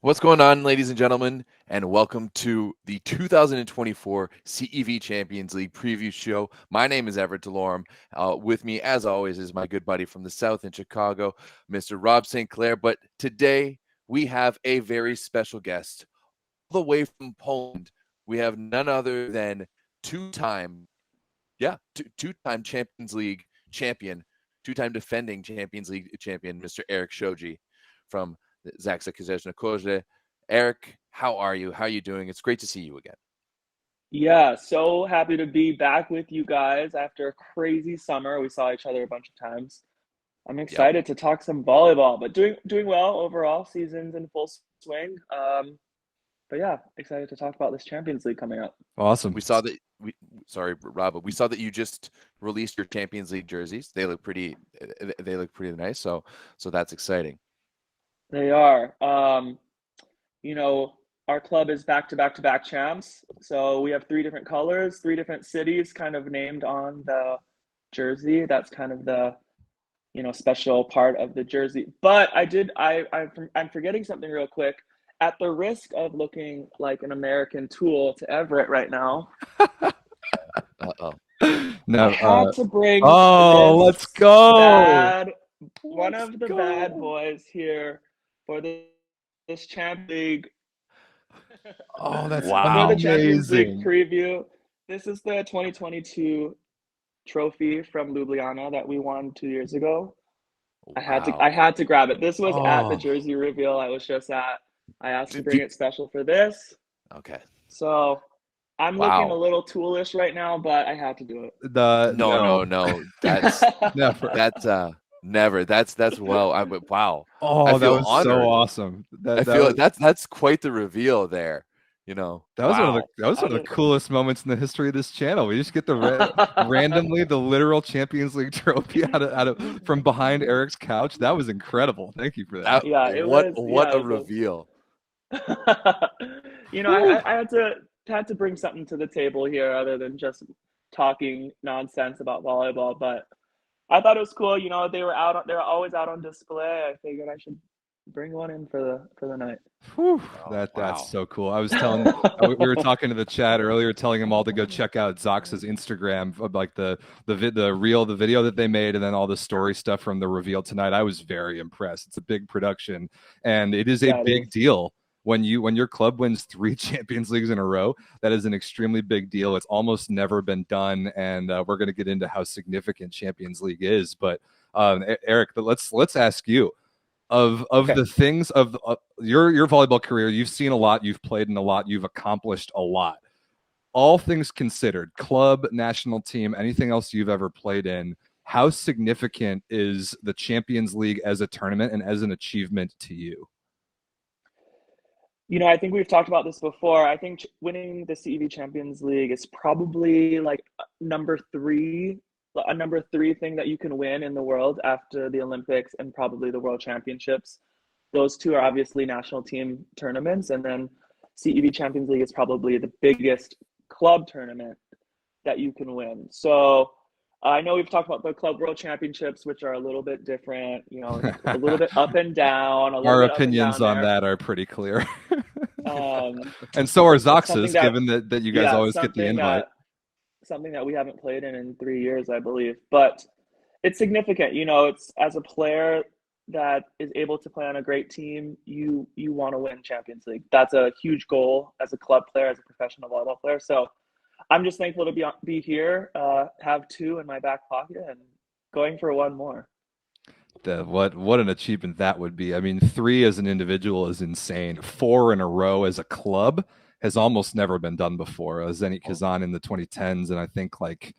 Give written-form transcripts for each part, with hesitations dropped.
What's going on, ladies and gentlemen, and welcome to the 2024 CEV Champions League preview show. My name is Everett Delorme. With me, as always, is my good buddy from the South in Chicago, Mr. Rob St. Clair. But today we have a very special guest all the way from Poland. We have none other than two-time Champions League champion, two-time defending Champions League champion, Mr. Erik Shoji from Zaksa, Kędzierzyn-Koźle. Erik, how are you? How are you doing? It's great to see you again. Yeah, so happy to be back with you guys after a crazy summer. We saw each other a bunch of times. I'm Yep. excited to talk some volleyball, but doing well overall. Season's in full swing. But yeah, excited to talk about this Champions League coming up. Awesome. Sorry, Rob, but we saw that you just released your Champions League jerseys. They look pretty nice. So that's exciting. They are. Our club is back-to-back champs. So we have three different colors, three different cities kind of named on the jersey. That's kind of the special part of the jersey. But I'm forgetting something real quick. At the risk of looking like an American tool to Everett right now. No, I had to bring let's go. One of the bad boys here for this Champions League. Oh, that's wow. For the Champions League amazing. preview. This is the 2022 trophy from Ljubljana that we won 2 years ago. I had to grab it. This was at the jersey reveal I was just at. I asked to bring it special for this. Okay. So I'm looking a little toolish right now, but I had to do it. No. That's never. That's wow. Oh, that was honored. so awesome. I feel that's quite the reveal there. That was one of the coolest moments in the history of this channel. We just get the randomly the literal Champions League trophy out of from behind Erik's couch. That was incredible. Thank you for that. What a reveal. I had to bring something to the table here other than just talking nonsense about volleyball, but I thought it was cool. They were always out on display. I figured I should bring one in for the night. Whew, that's so cool. I was telling we were talking to the chat earlier, telling them all to go check out Zaksa's Instagram of like the video that they made, and then all the story stuff from the reveal tonight. I was very impressed. It's a big production, and it is a big deal when your club wins 3 Champions Leagues in a row. That is an extremely big deal. It's almost never been done, and we're going to get into how significant Champions League is. But Erik, let's ask you. The things of your volleyball career, you've seen a lot, you've played in a lot, you've accomplished a lot. All things considered, club, national team, anything else you've ever played in, how significant is the Champions League as a tournament and as an achievement to you? I think we've talked about this before. I think winning the CEV Champions League is probably like a number three thing that you can win in the world after the Olympics and probably the World Championships. Those two are obviously national team tournaments, and then CEV Champions League is probably the biggest club tournament that you can win. So I know we've talked about the Club World Championships, which are a little bit different, a little bit up and down. Our opinions on that are pretty clear. And so are Zaksa's, given that you guys always get the invite. Something that we haven't played in 3 years, I believe. But it's significant. It's as a player that is able to play on a great team, you want to win Champions League. That's a huge goal as a club player, as a professional volleyball player. So I'm just thankful to be here, have 2 in my back pocket, and going for 1 more. What an achievement that would be. I mean, 3 as an individual is insane. 4 in a row as a club has almost never been done before. Zenit Kazan in the 2010s, and I think like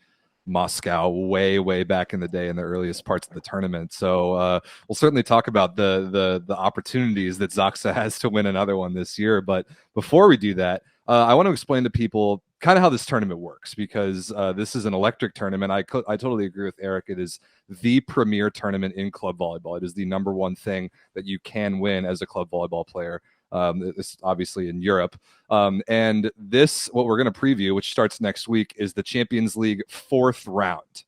Moscow way back in the day in the earliest parts of the tournament. So we'll certainly talk about the opportunities that Zaksa has to win another one this year. But before we do that, I want to explain to people kind of how this tournament works, because this is an electric tournament. I totally agree with Erik. It is the premier tournament in club volleyball. It is the number 1 thing that you can win as a club volleyball player. It's obviously in Europe. And this, what we're going to preview, which starts next week, is the Champions League 4th round.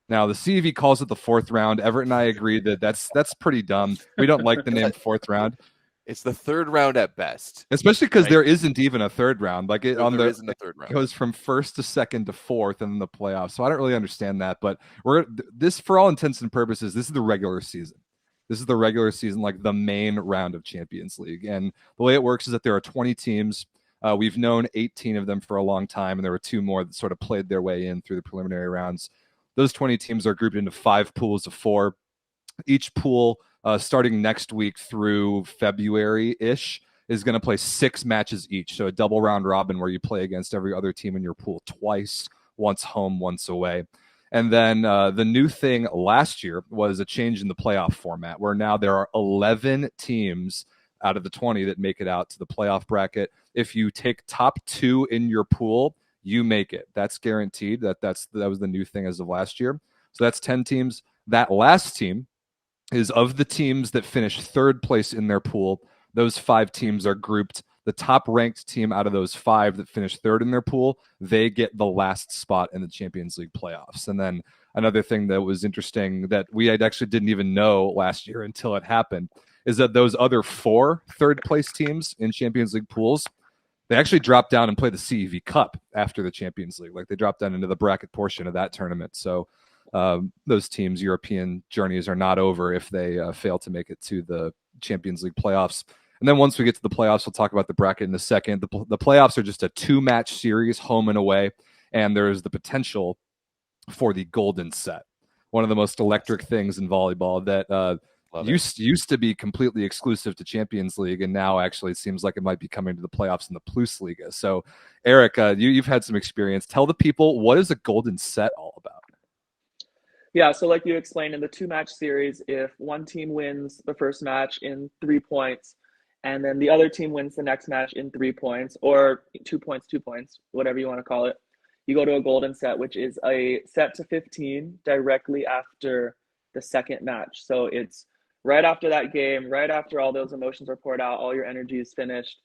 Now, the CEV calls it the 4th round. Everett and I agree that that's pretty dumb. We don't like the name 4th round. It's the third round at best, especially because there isn't even a third round. Like it there isn't a third round. It goes from first to second to fourth, and then the playoffs. So I don't really understand that. But this, for all intents and purposes, this is the regular season. This is the regular season, like the main round of Champions League. And the way it works is that there are 20 teams. We've known 18 of them for a long time, and there were 2 more that sort of played their way in through the preliminary rounds. Those 20 teams are grouped into 5 pools of 4. Each pool, starting next week through February-ish, is going to play 6 matches each. So a double round robin where you play against every other team in your pool twice, once home, once away. And then the new thing last year was a change in the playoff format, where now there are 11 teams out of the 20 that make it out to the playoff bracket. If you take top 2 in your pool, you make it. That's guaranteed. That was the new thing as of last year. So that's 10 teams. That last team is of the teams that finish 3rd place in their pool. Those 5 teams are grouped. The top ranked team out of those 5 that finish 3rd in their pool, they get the last spot in the Champions League playoffs. And then another thing that was interesting that we actually didn't even know last year until it happened is that those other 4 third place teams in Champions League pools, they actually dropped down and play the CEV Cup after the Champions League. Like they dropped down into the bracket portion of that tournament. So those teams' European journeys are not over if they fail to make it to the Champions League playoffs. And then once we get to the playoffs, we'll talk about the bracket in a second. The playoffs are just a 2-match series, home and away, and there is the potential for the golden set, one of the most electric things in volleyball that used to be completely exclusive to Champions League, and now actually it seems like it might be coming to the playoffs in the Plus Liga. So, Erik, you've had some experience. Tell the people, what is a golden set all about? Yeah, so like you explained, in the 2-match series, if one team wins the first match in 3 points, and then the other team wins the next match in 3 points, or 2 points, whatever you want to call it, you go to a golden set, which is a set to 15 directly after the second match. So it's right after that game, right after all those emotions are poured out, all your energy is finished,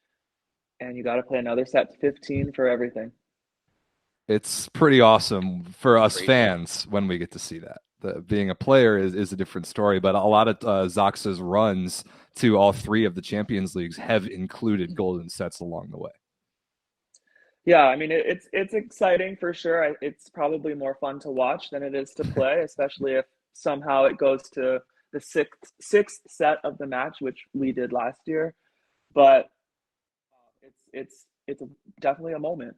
and you got to play another set to 15 for everything. It's pretty awesome for us fans when we get to see that. Being a player is a different story, but a lot of Zaksa's runs to all 3 of the Champions Leagues have included golden sets along the way. Yeah, I mean, it's exciting for sure. It's probably more fun to watch than it is to play, especially if somehow it goes to the sixth set of the match, which we did last year. But it's definitely a moment.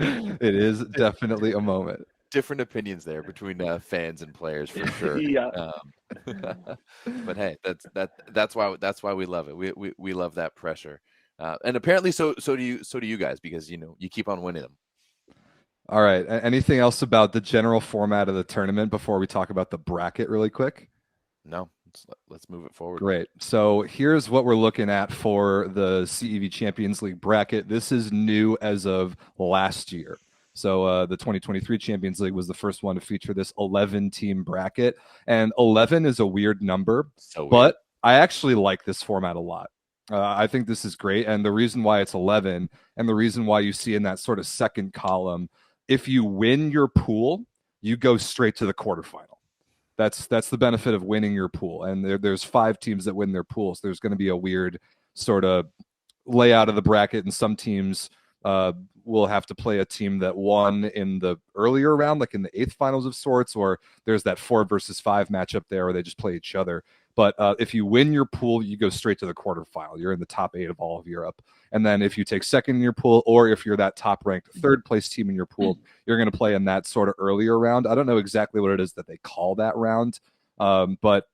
It is definitely a moment. Different opinions there between fans and players for sure. Yeah. But hey, that's why we love it. We love that pressure, and apparently so do you guys, because you keep on winning them. All right. Anything else about the general format of the tournament before we talk about the bracket really quick? No. Let's move it forward. Great. So here's what we're looking at for the CEV Champions League bracket. This is new as of last year. So the 2023 Champions League was the first one to feature this 11-team bracket. And 11 is a weird number, but I actually like this format a lot. I think this is great. And the reason why it's 11, and the reason why you see in that sort of second column, if you win your pool, you go straight to the quarterfinal. That's the benefit of winning your pool. And there's 5 teams that win their pools. There's going to be a weird sort of layout of the bracket, and some teams will have to play a team that won in the earlier round, like in the 8th finals of sorts, or there's that 4 versus 5 matchup there where they just play each other. But if you win your pool, you go straight to the quarterfinal. You're in the top 8 of all of Europe. And then if you take second in your pool, or if you're that top-ranked 3rd place team in your pool, you're going to play in that sort of earlier round. I don't know exactly what it is that they call that round, but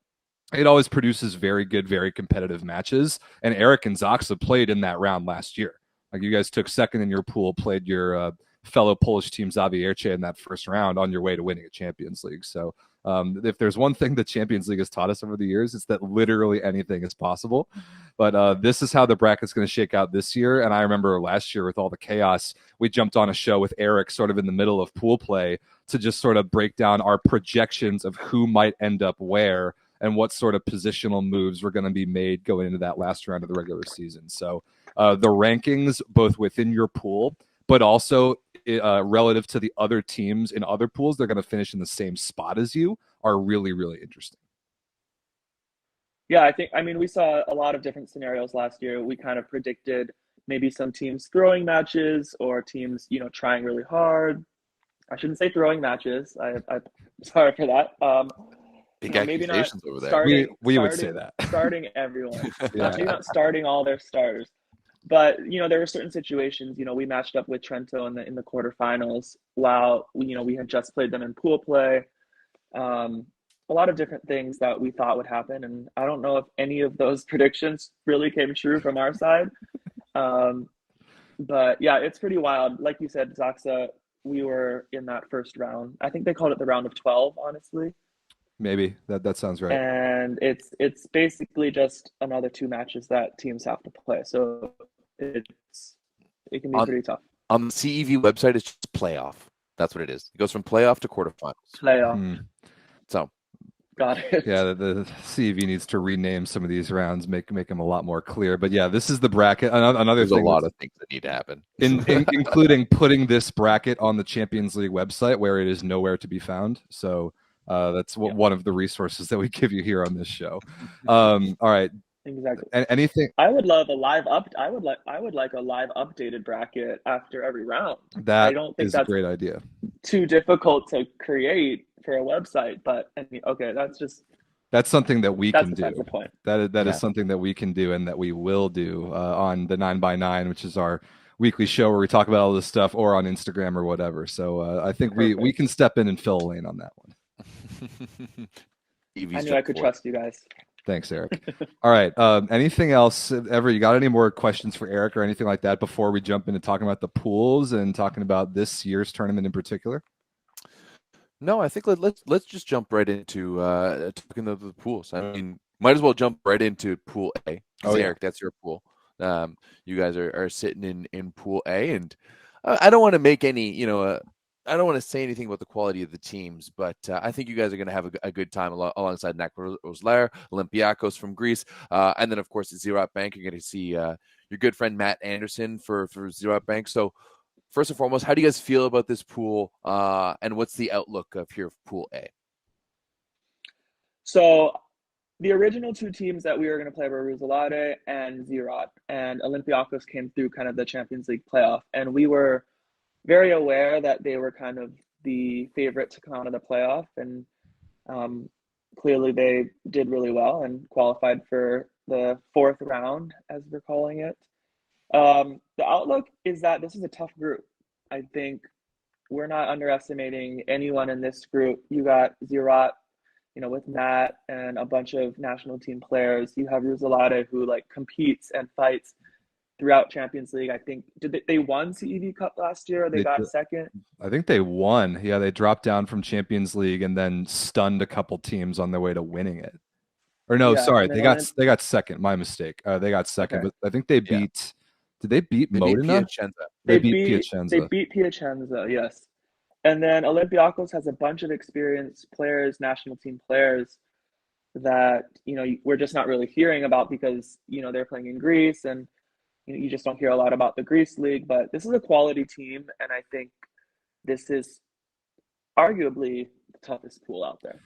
it always produces very good, very competitive matches. And Erik and Zaksa played in that round last year. Like, you guys took second in your pool, played your fellow Polish team Zawiercie in that first round on your way to winning a Champions League. So if there's one thing the Champions League has taught us over the years, it's that literally anything is possible. But this is how the bracket's going to shake out this year. And I remember last year with all the chaos, we jumped on a show with Erik sort of in the middle of pool play to just sort of break down our projections of who might end up where and what sort of positional moves were going to be made going into that last round of the regular season. So the rankings, both within your pool, but also relative to the other teams in other pools, they're going to finish in the same spot as you, are really, really interesting. Yeah, I mean, we saw a lot of different scenarios last year. We kind of predicted maybe some teams throwing matches or teams, trying really hard. I shouldn't say throwing matches. I'm sorry for that. Big Maybe not accusations over there. We would say that. Starting everyone. Yeah. Maybe not starting all their starters. But, there were certain situations, we matched up with Trento in the quarterfinals while, we had just played them in pool play. A lot of different things that we thought would happen. And I don't know if any of those predictions really came true from our side. But yeah, it's pretty wild. Like you said, Zaksa, we were in that first round. I think they called it the round of 12, honestly. Maybe that sounds right. And it's basically just another 2 matches that teams have to play. So it can be pretty tough. On the CEV website, it's just playoff. That's what it is. It goes from playoff to quarterfinals. Playoff. So got it. Yeah, the CEV needs to rename some of these rounds, make them a lot more clear. But yeah, this is the bracket. There's a lot of things that need to happen, including putting this bracket on the Champions League website where it is nowhere to be found. So that's one of the resources that we give you here on this show. All right. Exactly. Anything? I would love a live I would like a live updated bracket after every round. That I don't think is that's a great idea. Too difficult to create for a website, but okay, that's something that we can do. That's the point. That is something that we can do and that we will do on the 9x9, which is our weekly show where we talk about all this stuff, or on Instagram or whatever. So I think we can step in and fill a lane on that one. I knew I could trust you guys. Thanks, Erik. All right. Anything else? Everett, you got any more questions for Erik or anything like that before we jump into talking about the pools and talking about this year's tournament in particular? No, I think let's just jump right into talking about the pools. I mean, might as well jump right into Pool A. Oh, Erik, that's your pool. You guys are sitting in Pool A, and I don't want to make any, I don't want to say anything about the quality of the teams, but I think you guys are going to have a good time alongside NAC Rosler, Olympiacos from Greece, and then, of course, at Ziraat Bank, you're going to see your good friend Matt Anderson for Ziraat Bank. So, first and foremost, how do you guys feel about this pool, and what's the outlook of here for Pool A? So, the original 2 teams that we were going to play were Roeselare and Ziraat, and Olympiacos came through kind of the Champions League playoff, and we were very aware that they were kind of the favorite to come out of the playoff, and clearly they did really well and qualified for the 4th round, as we're calling it. The outlook is that this is a tough group. I think we're not underestimating anyone in this group. You got Ziraat, with Matt and a bunch of national team players. You have Roeselare, who competes and fights throughout Champions League. I think they won CEV Cup last year, or they got second? I think they won. Yeah, they dropped down from Champions League and then stunned a couple teams on their way to winning it. Or no, sorry, they got second. My mistake. They got second, but I think they beat. Did they beat Modena? They beat Piacenza. They beat Piacenza, yes. And then Olympiacos has a bunch of experienced players, national team players that we're just not really hearing about because they're playing in Greece, and you just don't hear a lot about the Greece league. But this is a quality team, and I think this is arguably the toughest pool out there.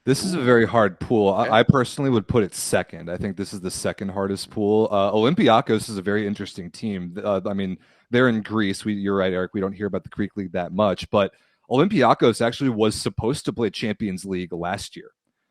This is a very hard pool. I personally would put it second. I think this is the second hardest pool. Olympiacos is a very interesting team. I mean, they're in Greece. You're right, Erik. We don't hear about the Greek league that much, but Olympiacos actually was supposed to play Champions League last year.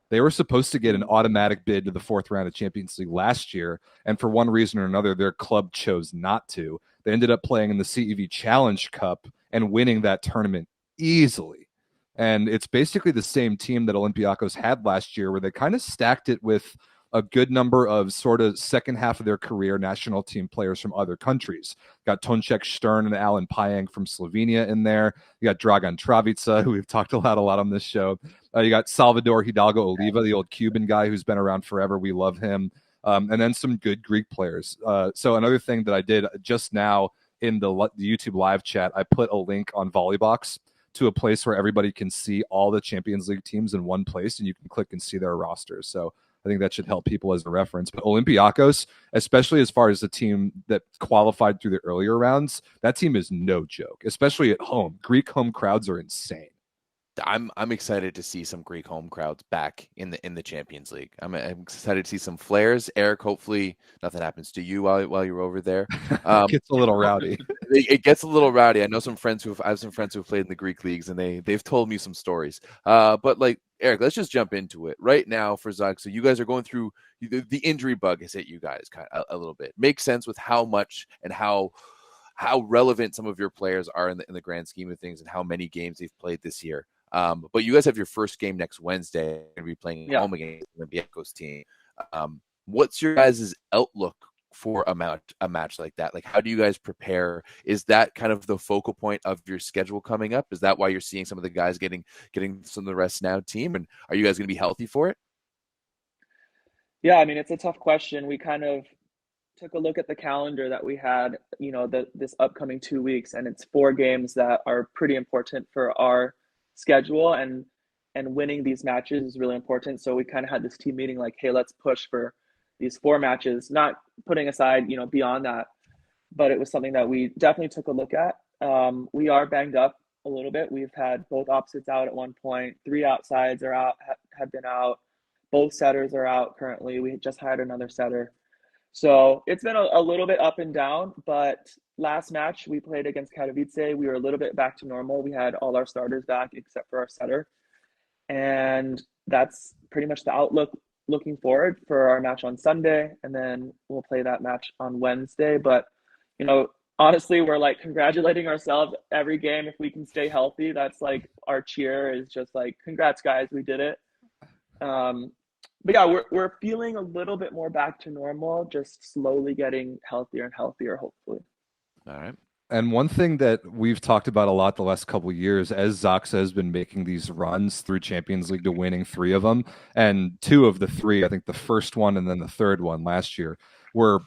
They were supposed to get an automatic bid to the 4th round of Champions League last year, and for one reason or another, their club chose not to. They ended up playing in the CEV Challenge Cup and winning that tournament easily. And it's basically the same team that Olympiacos had last year, where they kind of stacked it with a good number of sort of second half of their career national team players from other countries. Got Tonček Štern and Alan Pajang from Slovenia in there. You got Dragan Travica, who we've talked a lot on this show. You got Salvador Hidalgo Oliva, the old Cuban guy who's been around forever. We love him. And then some good Greek players. So another thing that I did just now in the YouTube live chat, I put a link on Volleybox to a place where everybody can see all the Champions League teams in one place, and you can click and see their rosters. So I think that should help people as a reference. But Olympiacos, especially as far as the team that qualified through the earlier rounds, that team is no joke, especially at home. Greek home crowds are insane. I'm excited to see some Greek home crowds back in the Champions League. I'm excited to see some flares. Erik, hopefully nothing happens to you while you're over there. It gets a little rowdy. It gets a little rowdy. I know I have some friends who've played in the Greek leagues, and they've told me some stories. But like Erik, let's just jump into it right now for Zaksa. You guys are going through the injury bug has hit you guys kind of a little bit. Makes sense with how much and how relevant some of your players are in the grand scheme of things and how many games they've played this year. But you guys have your first game next Wednesday. You're going to be playing home against the Olympiacos team. What's your guys' outlook for a match like that? Like, how do you guys prepare? Is that kind of the focal point of your schedule coming up? Is that why you're seeing some of the guys getting some of the rest now team? And are you guys going to be healthy for it? Yeah, I mean, it's a tough question. We kind of took a look at the calendar that we had, this upcoming 2 weeks, and it's 4 games that are pretty important for our schedule, and winning these matches is really important. So we kind of had this team meeting like, hey, let's push for these 4 matches, not putting aside, beyond that, but it was something that we definitely took a look at. We are banged up a little bit. We've had both opposites out at one point. 3 outsides are out, have been out. Both setters are out currently. We just hired another setter. So it's been a little bit up and down, but last match we played against Katowice, we were a little bit back to normal. We had all our starters back except for our setter. And that's pretty much the outlook looking forward for our match on Sunday. And then we'll play that match on Wednesday. But, honestly, we're like congratulating ourselves every game. If we can stay healthy, that's like our cheer is just like, congrats guys, we did it. But yeah, we're feeling a little bit more back to normal, just slowly getting healthier and healthier, hopefully. All right. And one thing that we've talked about a lot the last couple of years, as Zaksa has been making these runs through Champions League to winning 3 of them, and 2 of the 3, I think the first one and then the third one last year, were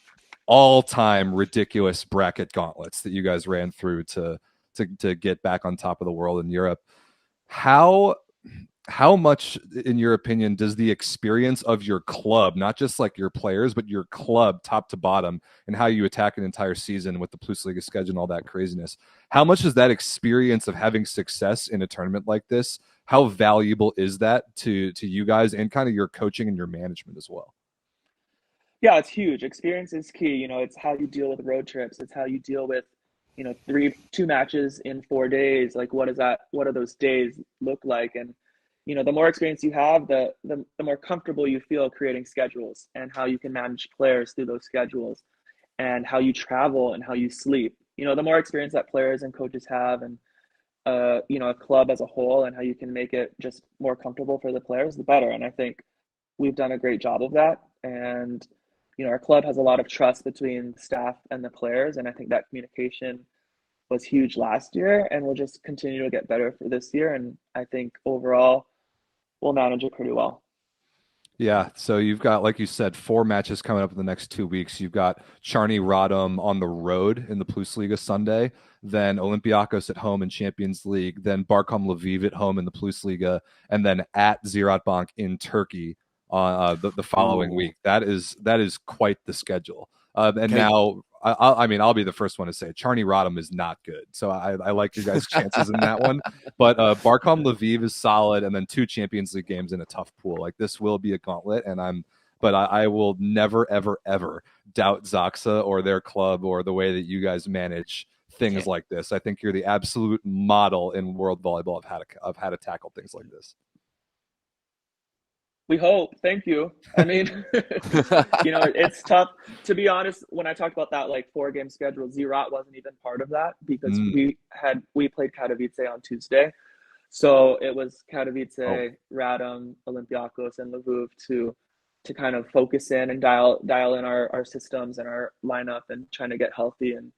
all-time ridiculous bracket gauntlets that you guys ran through to get back on top of the world in Europe. How much, in your opinion, does the experience of your club, not just like your players, but your club top to bottom and how you attack an entire season with the Plusliga schedule and all that craziness, how much is that experience of having success in a tournament like this, how valuable is that to you guys and kind of your coaching and your management as well? Yeah, it's huge. Experience is key. It's how you deal with road trips. It's how you deal with, 2 matches in 4 days. Like, what do those days look like? And the more experience you have, the more comfortable you feel creating schedules and how you can manage players through those schedules and how you travel and how you sleep. The more experience that players and coaches have and, a club as a whole and how you can make it just more comfortable for the players, the better. And I think we've done a great job of that. And, our club has a lot of trust between staff and the players. And I think that communication was huge last year and will just continue to get better for this year. And I think overall, we'll manage it pretty well. Yeah, so you've got, like you said, 4 matches coming up in the next 2 weeks. You've got Charny Radom on the road in the Plusliga Sunday, then Olympiacos at home in Champions League, then Barkom Lviv at home in the Plusliga, and then at Ziraat Bank in Turkey on the following week. That is quite the schedule. Now, I mean, I'll be the first one to say Charny Radom is not good. So I like you guys' chances in that one. But Barkom Lviv is solid, and then 2 Champions League games in a tough pool. Like, this will be a gauntlet, and I will never, ever, ever doubt Zaksa or their club or the way that you guys manage things like this. I think you're the absolute model in world volleyball of how to tackle things like this. We hope. Thank you. I mean, it's tough. To be honest, when I talked about that 4-game schedule, Ziraat wasn't even part of that because we played Katowice on Tuesday. So it was Katowice, Radom, Olympiacos, and Lviv to kind of focus in and dial in our systems and our lineup and trying to get healthy and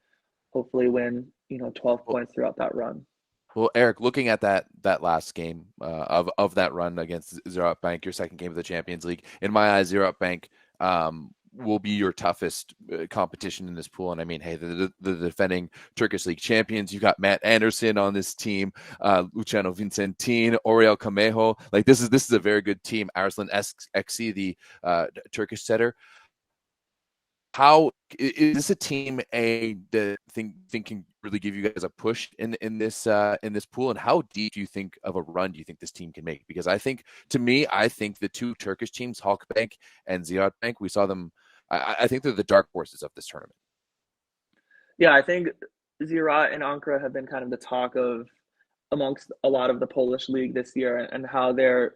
hopefully win, 12 points throughout that run. Well, Erik, looking at that last game of that run against Ziraat Bank, your second game of the Champions League, in my eyes, Ziraat Bank will be your toughest competition in this pool. And I mean, hey, the defending Turkish League champions, you got Matt Anderson on this team, Luciano Vincentin, Oriel Camejo. Like, this is a very good team. Arslan Eksi, the Turkish setter. how is this a team that think can really give you guys a push in this pool, and how deep do you think of a run do you think this team can make? Because I think the two Turkish teams, Halkbank and Ziraat Bank, we saw them. I think they're the dark horses of this tournament. Yeah, I think Ziraat and Ankara have been kind of the talk of amongst a lot of the Polish league this year, and how they're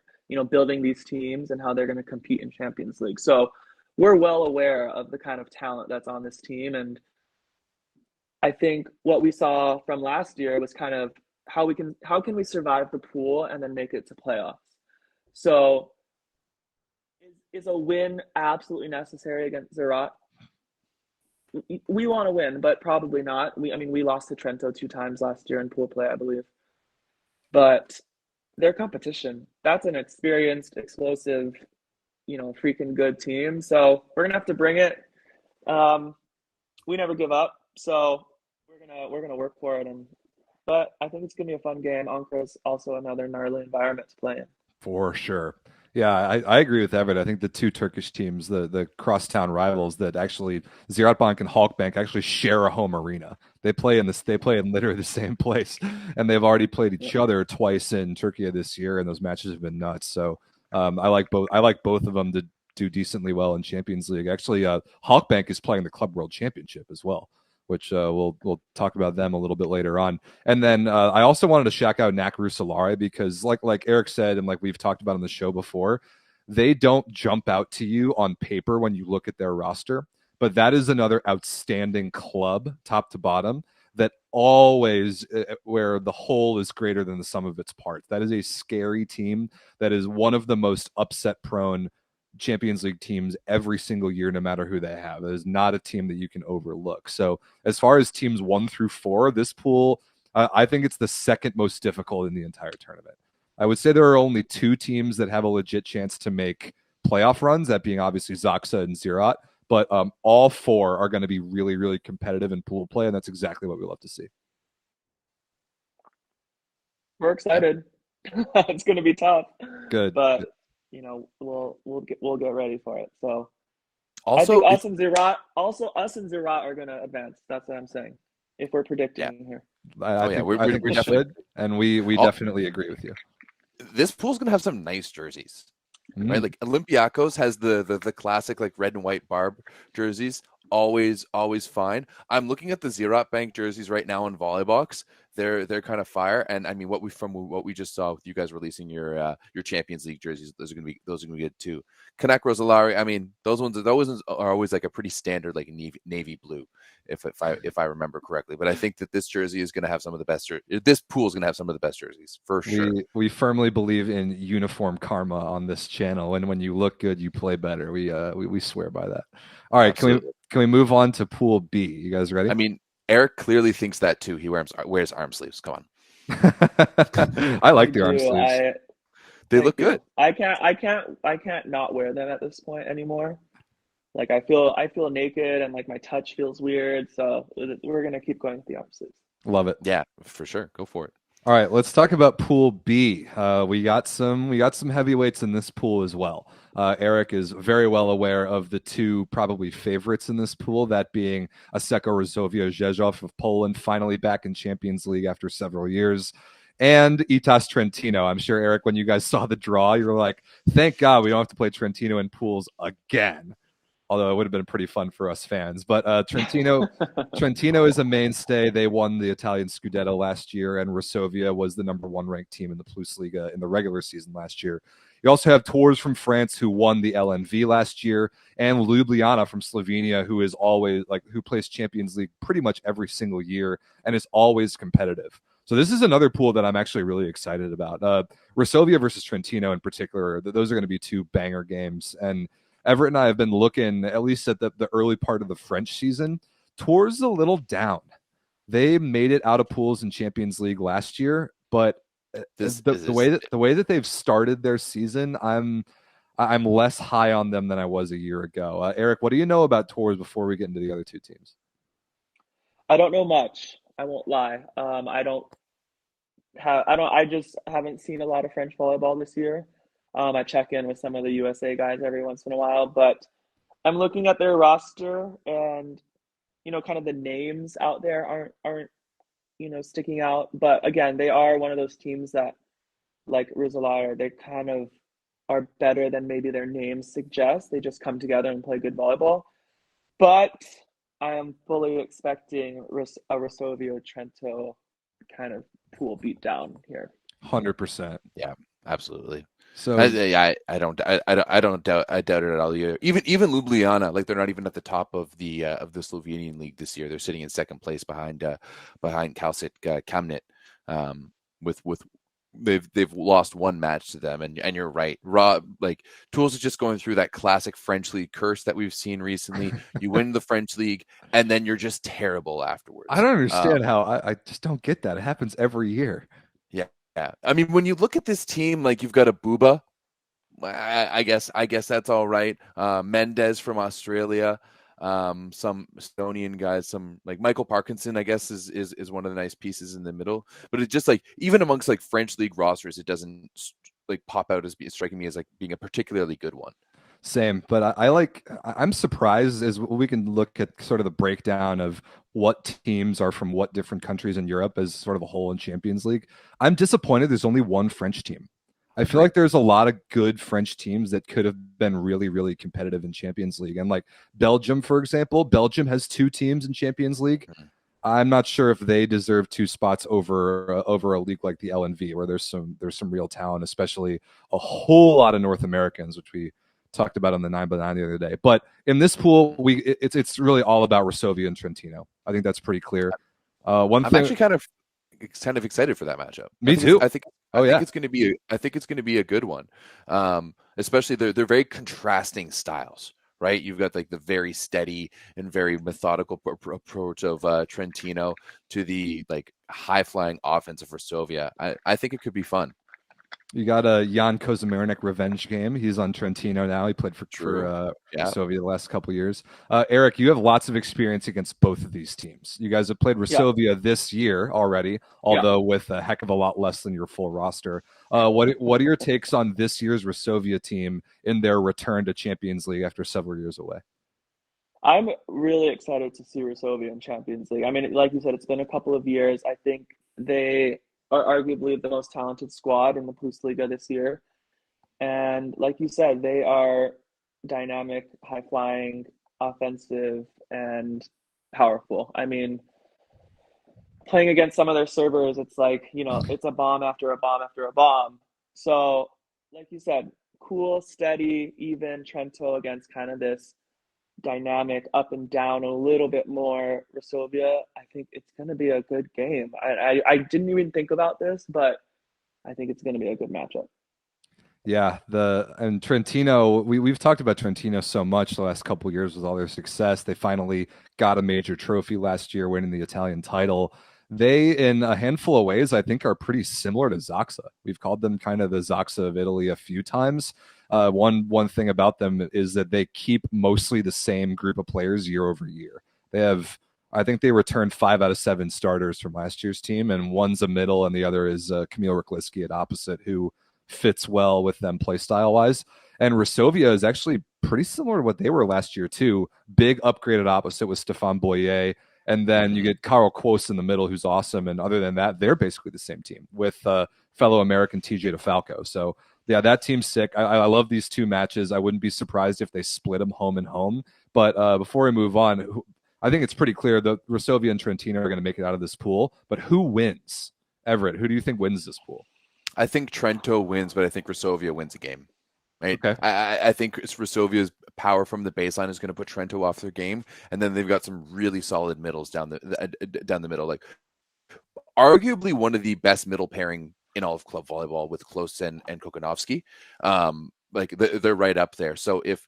building these teams and how they're going to compete in Champions League. So we're well aware of the kind of talent that's on this team, and I think what we saw from last year was kind of how can we survive the pool and then make it to playoffs. So is a win absolutely necessary against Ziraat? We want to win, but probably not. We lost to Trento 2 times last year in pool play, I believe. But their competition, that's an experienced, explosive, freaking good team. So we're gonna have to bring it. We never give up, so we're gonna work for it. But I think it's gonna be a fun game. Ankara's also another gnarly environment to play in. For sure. Yeah, I agree with Everett. I think the two Turkish teams, the crosstown rivals that actually Ziraat Bank and Halkbank actually share a home arena. They play in literally the same place, and they've already played each other twice in Turkey this year, and those matches have been nuts. So I like both of them to do decently well in Champions League. Actually, Halkbank is playing the Club World Championship as well, which we'll talk about them a little bit later on. And then I also wanted to shout out NAC Rusalare because like Erik said, and like we've talked about on the show before, they don't jump out to you on paper when you look at their roster, but that is another outstanding club, top to bottom, that always where the whole is greater than the sum of its parts. That is a scary team. That is one of the most upset prone Champions League teams every single year, no matter who they have. It is not a team that you can overlook. So as far as teams 1 through 4, this pool, I think it's the second most difficult in the entire tournament. I would say there are only 2 teams that have a legit chance to make playoff runs, that being obviously Zaksa and Ziraat, but all 4 are going to be really, really competitive in pool play, and that's exactly what we love to see. We're excited. It's going to be tough. Good. But we'll get ready for it. So Also, I think us and Ziraat are going to advance. That's what I'm saying. If we're predicting here, I think we should, and we definitely agree with you. This pool's gonna have some nice jerseys, right? Like Olympiacos has the classic like red and white barb jerseys, always fine. I'm looking at the Ziraat Bank jerseys right now in Volleybox. They're kind of fire, and I mean what we just saw with you guys releasing your Champions League jerseys, those are gonna be good too. Kędzierzyn Rosalari, I mean those ones are always like a pretty standard like navy blue, if I remember correctly. But I think that this jersey is gonna have some of the best. This pool is gonna have some of the best jerseys for sure. We firmly believe in uniform karma on this channel, and when you look good, you play better. We swear by that. All right, Absolutely. Can we move on to Pool B? You guys ready? I mean, Erik clearly thinks that too. He wears arm sleeves. Come on. I like the arm sleeves. They look good. I can't not wear them at this point anymore. Like I feel naked and like my touch feels weird. So we're gonna keep going with the arm sleeves. Love it. Yeah, for sure. Go for it. All right, let's talk about Pool B. We got some heavyweights in this pool as well. Erik is very well aware of the 2 probably favorites in this pool, that being Asseco Resovia Rzeszów of Poland, finally back in Champions League after several years, and Itas Trentino. I'm sure, Erik, when you guys saw the draw, you were like, thank God we don't have to play Trentino in pools again. Although it would have been pretty fun for us fans. But Trentino is a mainstay. They won the Italian Scudetto last year, and Resovia was the number 1 ranked team in the Plus Liga in the regular season last year. You also have Tours from France, who won the LNV last year, and Ljubljana from Slovenia, who is always who plays Champions League pretty much every single year and is always competitive. So this is another pool that I'm actually really excited about. Resovia versus Trentino in particular, those are going to be 2 banger games. And Everett and I have been looking, at least at the early part of the French season, Tours a little down. They made it out of pools in Champions League last year, but the way that they've started their season, I'm less high on them than I was a year ago. Erik, what do you know about Tours before we get into the other 2 teams? I don't know much. I won't lie. I just haven't seen a lot of French volleyball this year. I check in with some of the USA guys every once in a while, but I'm looking at their roster, and kind of the names out there aren't sticking out. But again, they are one of those teams that, like Rizalare, they kind of are better than maybe their names suggest. They just come together and play good volleyball. But I am fully expecting a Rosovio Trento kind of pool beatdown here. 100%. Yeah, absolutely. So I don't doubt it at all. Even Ljubljana, like they're not even at the top of the Slovenian league this year. They're sitting in second place behind Kalsit Kamnit. With they've lost one match to them, and you're right. Like Toulouse is just going through that classic French league curse that we've seen recently. You win the French league, and then you're just terrible afterwards. I don't understand how I just don't get that. It happens every year. Yeah, I mean, when you look at this team, like you've got a Buba, I guess that's all right. Mendez from Australia, some Estonian guys, some like Michael Parkinson, I guess is one of the nice pieces in the middle. But it's just like even amongst like French league rosters, it doesn't like pop out as striking me as like being a particularly good one. Same, but I'm surprised as we can look at sort of the breakdown of what teams are from what different countries in Europe as sort of a whole in Champions League. I'm disappointed there's only one French team. I feel like there's a lot of good French teams that could have been really, really competitive in Champions League. And like Belgium, for example, Belgium has 2 teams in Champions League. I'm not sure if they deserve 2 spots over a league like the LNV, where there's some real talent, especially a whole lot of North Americans, which we talked about on the 9x9 the other day. But in this pool, it's really all about Rosovia and Trentino. I think that's pretty clear. I'm actually kind of excited for that matchup. Me too. I think it's going to be a good one. Especially they're very contrasting styles, right? You've got like the very steady and very methodical approach of Trentino to the like high flying offense of Rosovia. I think it could be fun. You got a Jan Kozimiernik revenge game. He's on Trentino now. He played for Rosovia the last couple of years. Erik, you have lots of experience against both of these teams. You guys have played Rosovia this year already, although with a heck of a lot less than your full roster. What are your takes on this year's Rosovia team in their return to Champions League after several years away? I'm really excited to see Rosovia in Champions League. I mean, like you said, it's been a couple of years. I think they are arguably the most talented squad in the Plusliga this year. And like you said, they are dynamic, high-flying, offensive, and powerful. I mean, playing against some of their servers, it's like, it's a bomb after a bomb after a bomb. So, like you said, cool, steady, even Trento against kind of this dynamic up and down a little bit more Rosovia. I think it's going to be a good game. I didn't even think about this, but I think it's going to be a good matchup. Yeah, and Trentino, we've talked about Trentino so much the last couple of years with all their success. They finally got a major trophy last year, winning the Italian title. They, in a handful of ways, I think are pretty similar to Zaksa. We've called them kind of the Zaksa of Italy a few times. One thing about them is that they keep mostly the same group of players year over year. I think they returned 5 out of 7 starters from last year's team, and one's a middle, and the other is Kamil Rykliski at opposite, who fits well with them play style wise. And Rosovia is actually pretty similar to what they were last year too. Big upgraded opposite with Stefan Boyer. And then you get Karol Kłos in the middle, who's awesome. And other than that, they're basically the same team with fellow American TJ DeFalco. So yeah, that team's sick. I love these 2 matches. I wouldn't be surprised if they split them home and home. But before we move on, I think it's pretty clear that Rosovia and Trentino are going to make it out of this pool. But who wins? Everett, who do you think wins this pool? I think Trento wins, but I think Rosovia wins a game. Right? Okay. I think it's Rosovia's power from the baseline is going to put Trento off their game, and then they've got some really solid middles down the middle. Like arguably one of the best middle pairing in all of club volleyball with Kłos and Kokonowski. Like they're right up there. So if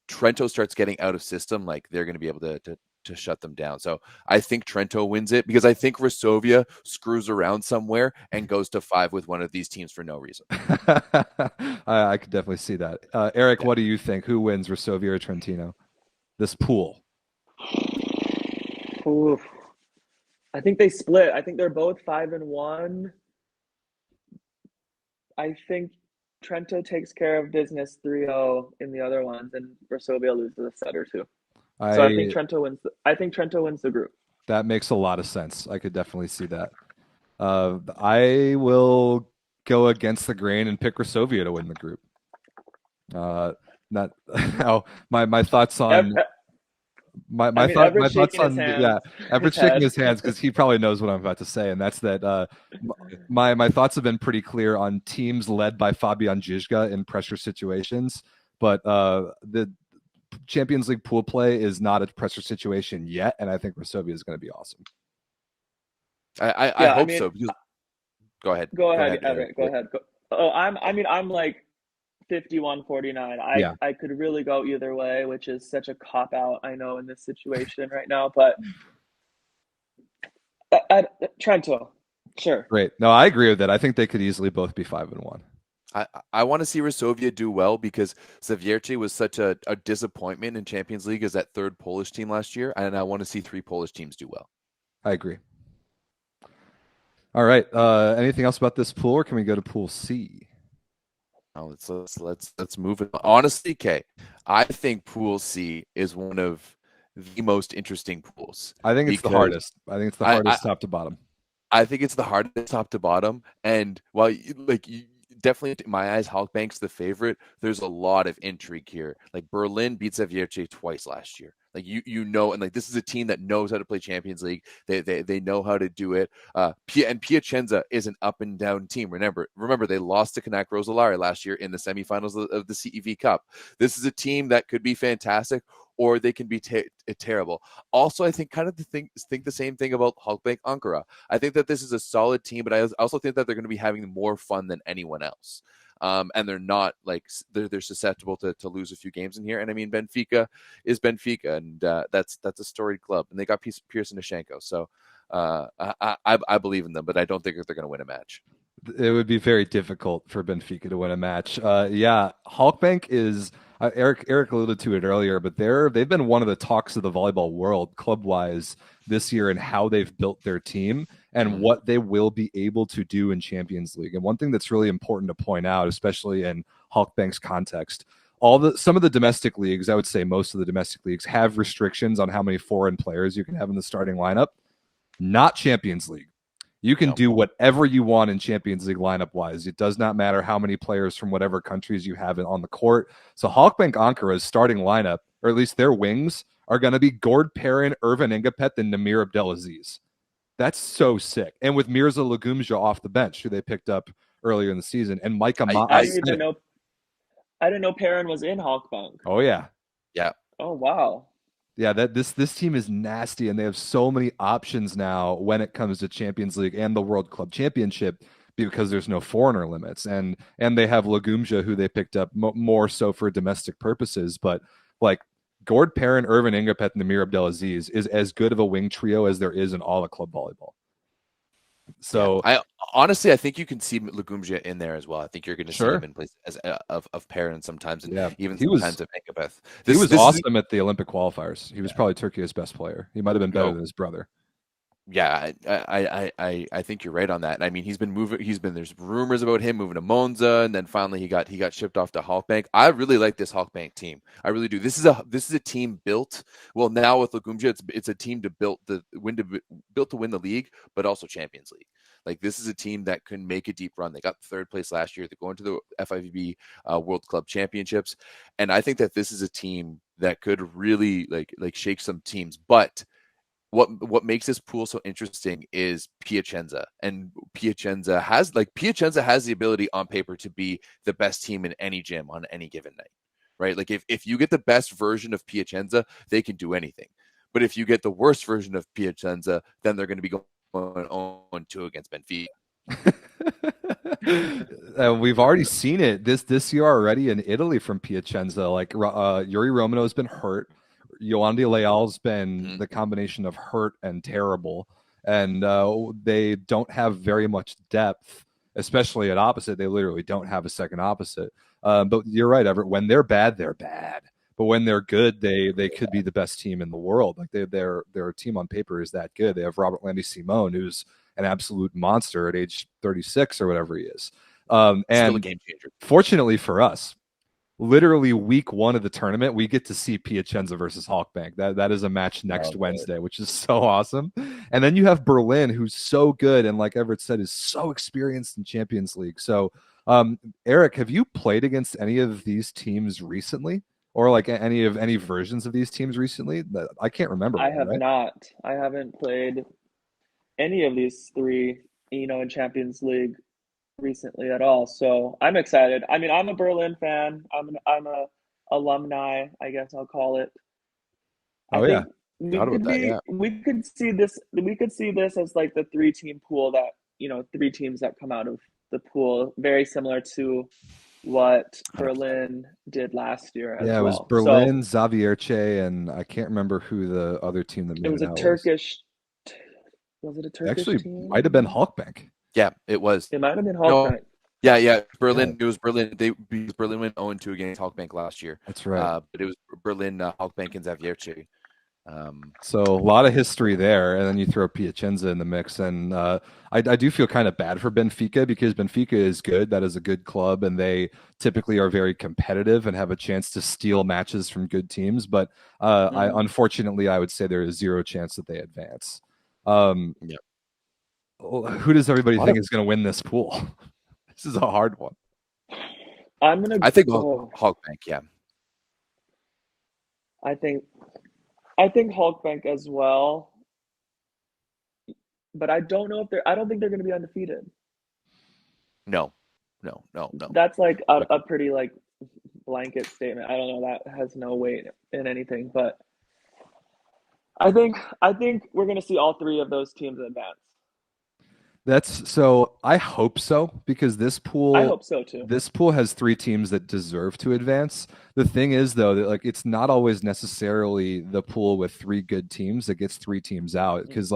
Trento starts getting out of system, like they're going to be able to shut them down. So I think Trento wins it because I think Rosovia screws around somewhere and goes to 5 with one of these teams for no reason. I could definitely see that. Erik, what do you think? Who wins, Rosovia or Trentino? This pool. Oof. I think they split. I think they're both 5-1. I think Trento takes care of business 3-0 in the other ones, and Varsovia loses a set or two. So I think Trento wins. I think Trento wins the group. That makes a lot of sense. I could definitely see that. I will go against the grain and pick Varsovia to win the group. Not how my thoughts on my thoughts on Everett's shaking his hands because he probably knows what I'm about to say, and that's that my thoughts have been pretty clear on teams led by Fabian Žižka in pressure situations, but the Champions League pool play is not a pressure situation yet, and I think Varsovia is going to be awesome. I hope so. Go ahead. Go ahead, Everett. Go ahead. I'm like 51-49. I could really go either way, which is such a cop out, I know, in this situation right now. But Trento, sure. Great. No, I agree with that. I think they could easily both be 5-1. I want to see Varsovia do well because Zawiercie was such a disappointment in Champions League as that third Polish team last year, and I want to see 3 Polish teams do well. I agree. All right. Anything else about this pool, or can we go to Pool C? Oh, let's move it. Honestly, Kay, I think Pool C is one of the most interesting pools. I think it's the hardest. I think it's the hardest top to bottom. I think it's the hardest top to bottom, and while definitely in my eyes, Halkbank's the favorite. There's a lot of intrigue here. Like Berlin beat Zawiercie twice last year. Like and like this is a team that knows how to play Champions League. They know how to do it. And Piacenza is an up and down team. Remember they lost to Canac Rosolare last year in the semifinals of the CEV Cup. This is a team that could be fantastic, or they can be terrible. Also, I think think the same thing about Halkbank Ankara. I think that this is a solid team, but I also think that they're going to be having more fun than anyone else. And they're not like they're susceptible to lose a few games in here. And I mean, Benfica is Benfica, and that's a storied club, and they got Pearson Nishenko. So I believe in them, but I don't think that they're going to win a match. It would be very difficult for Benfica to win a match. Halkbank is Erik alluded to it earlier, but they've been one of the talks of the volleyball world club-wise this year and how they've built their team and what they will be able to do in Champions League. And one thing that's really important to point out, especially in Halkbank's context, some of the domestic leagues, I would say most of the domestic leagues, have restrictions on how many foreign players you can have in the starting lineup. Not Champions League. You can do whatever you want in Champions League lineup-wise. It does not matter how many players from whatever countries you have on the court. So Halkbank Ankara's starting lineup, or at least their wings, are going to be Gord Perrin, Irvin Ingapet, and Namir Abdelaziz. That's so sick. And with Mirza Lagumja off the bench, who they picked up earlier in the season, and Micah I didn't know Perrin was in Halkbank. Oh, yeah. Yeah. Oh, wow. Yeah, this team is nasty, and they have so many options now when it comes to Champions League and the World Club Championship because there's no foreigner limits, and they have Lagumja, who they picked up more so for domestic purposes. But like Gord Perrin, Irvin Ingapet, and Namir Abdelaziz is as good of a wing trio as there is in all of club volleyball. So I think you can see Lagumja in there as well. I think you're going to see him in place of Perrin sometimes, and even sometimes of Ingapeth. He was awesome at the Olympic qualifiers. He was probably Turkey's best player. He might have been better than his brother. Yeah, I think you're right on that. I mean, he's been moving. There's rumors about him moving to Monza, and then finally he got shipped off to Halkbank. I really like this Halkbank team. I really do. This is a team built well now with Lagumja. It's a team built to win the league, but also Champions League. Like this is a team that can make a deep run. They got third place last year. They're going to the FIVB World Club Championships, and I think that this is a team that could really like shake some teams, but. What makes this pool so interesting is Piacenza, and Piacenza has the ability on paper to be the best team in any gym on any given night, right? Like if you get the best version of Piacenza, they can do anything. But if you get the worst version of Piacenza, then they're going to be going 0-2 against Benfica. We've already seen it this year already in Italy from Piacenza. Like Yuri Romano has been hurt. Yolandi Leal's been the combination of hurt and terrible, and they don't have very much depth, especially at opposite. They literally don't have a second opposite. But you're right, Everett. When they're bad, they're bad. But when they're good, they could be the best team in the world. Like their team on paper is that good. They have Robert Landy Simone, who's an absolute monster at age 36 or whatever he is. Still a And game changer. fortunately for us, literally week 1 of the tournament, we get to see Piacenza versus Halkbank. That is a match next Wednesday, which is so awesome. And then you have Berlin, who's so good, and like Everett said, is so experienced in Champions League. So, Erik, have you played against any of these teams recently, or like any versions of these teams recently? I can't remember. I have right? not. I haven't played any of these three, in Champions League recently at all. So I'm excited. I mean, I'm a Berlin fan. I'm a alumni, I guess I'll call it. I think we could see this as like the 3-team pool that, 3 teams that come out of the pool, very similar to what Berlin did last year as well. It was Berlin, Zavierce, and I can't remember who the other team that made it was. Was it a Turkish Actually, team? might have been Halkbank. Yeah, it was. It might have been Halkbank. Yeah. Berlin. Yeah. It was Berlin. Because Berlin went 0-2 against Halkbank last year. That's right. But it was Berlin, Halkbank, and Zavierce. So a lot of history there, and then you throw Piacenza in the mix, and I do feel kind of bad for Benfica, because Benfica is good. That is a good club, and they typically are very competitive and have a chance to steal matches from good teams. But unfortunately, I would say there is zero chance that they advance. Who does everybody think is going to win this pool? This is a hard one. I think Halkbank. Yeah. I think Halkbank as well, but I don't know I don't think they're going to be undefeated. No. That's like a pretty like blanket statement. I don't know, that has no weight in anything, but I think we're going to see all 3 of those teams advance. I hope so, because this pool, I hope so too. This pool has 3 teams that deserve to advance. The thing is, though, that like it's not always necessarily the pool with 3 good teams that gets 3 teams out, because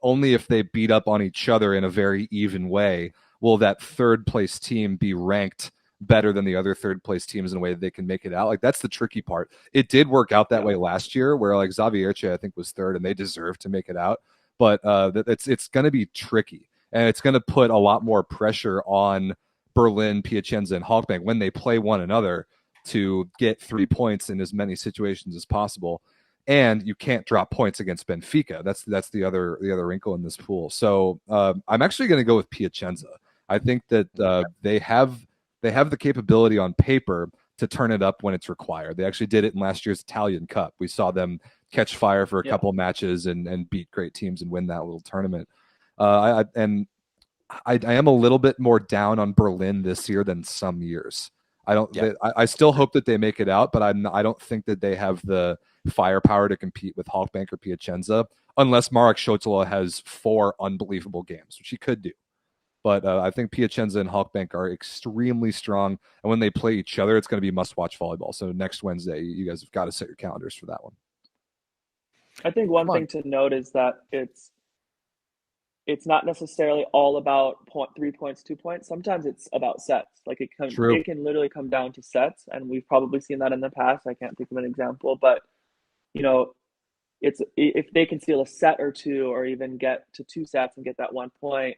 only if they beat up on each other in a very even way will that 3rd place team be ranked better than the other 3rd place teams in a way that they can make it out. Like, that's the tricky part. It did work out that way last year, where like Zavierce, I think, was 3rd, and they deserved to make it out. But it's going to be tricky, and it's going to put a lot more pressure on Berlin, Piacenza, and Halkbank when they play one another to get 3 points in as many situations as possible. And you can't drop points against Benfica. That's the other wrinkle in this pool. So I'm actually going to go with Piacenza. I think that they have the capability on paper to turn it up when it's required. They actually did it in last year's Italian Cup. We saw them catch fire for a couple matches and beat great teams and win that little tournament. I am a little bit more down on Berlin this year than some years. I still hope that they make it out, but I don't think that they have the firepower to compete with Halkbank or Piacenza, unless Marek Shoji has 4 unbelievable games, which he could do. But I think Piacenza and Halkbank are extremely strong, and when they play each other, it's going to be must-watch volleyball. So next Wednesday, you guys have got to set your calendars for that one. I think one thing to note is that it's not necessarily all about 3 points, 2 points. Sometimes it's about sets. Like it can literally come down to sets, and we've probably seen that in the past. I can't think of an example, but it's if they can steal a set or 2, or even get to 2 sets and get that 1 point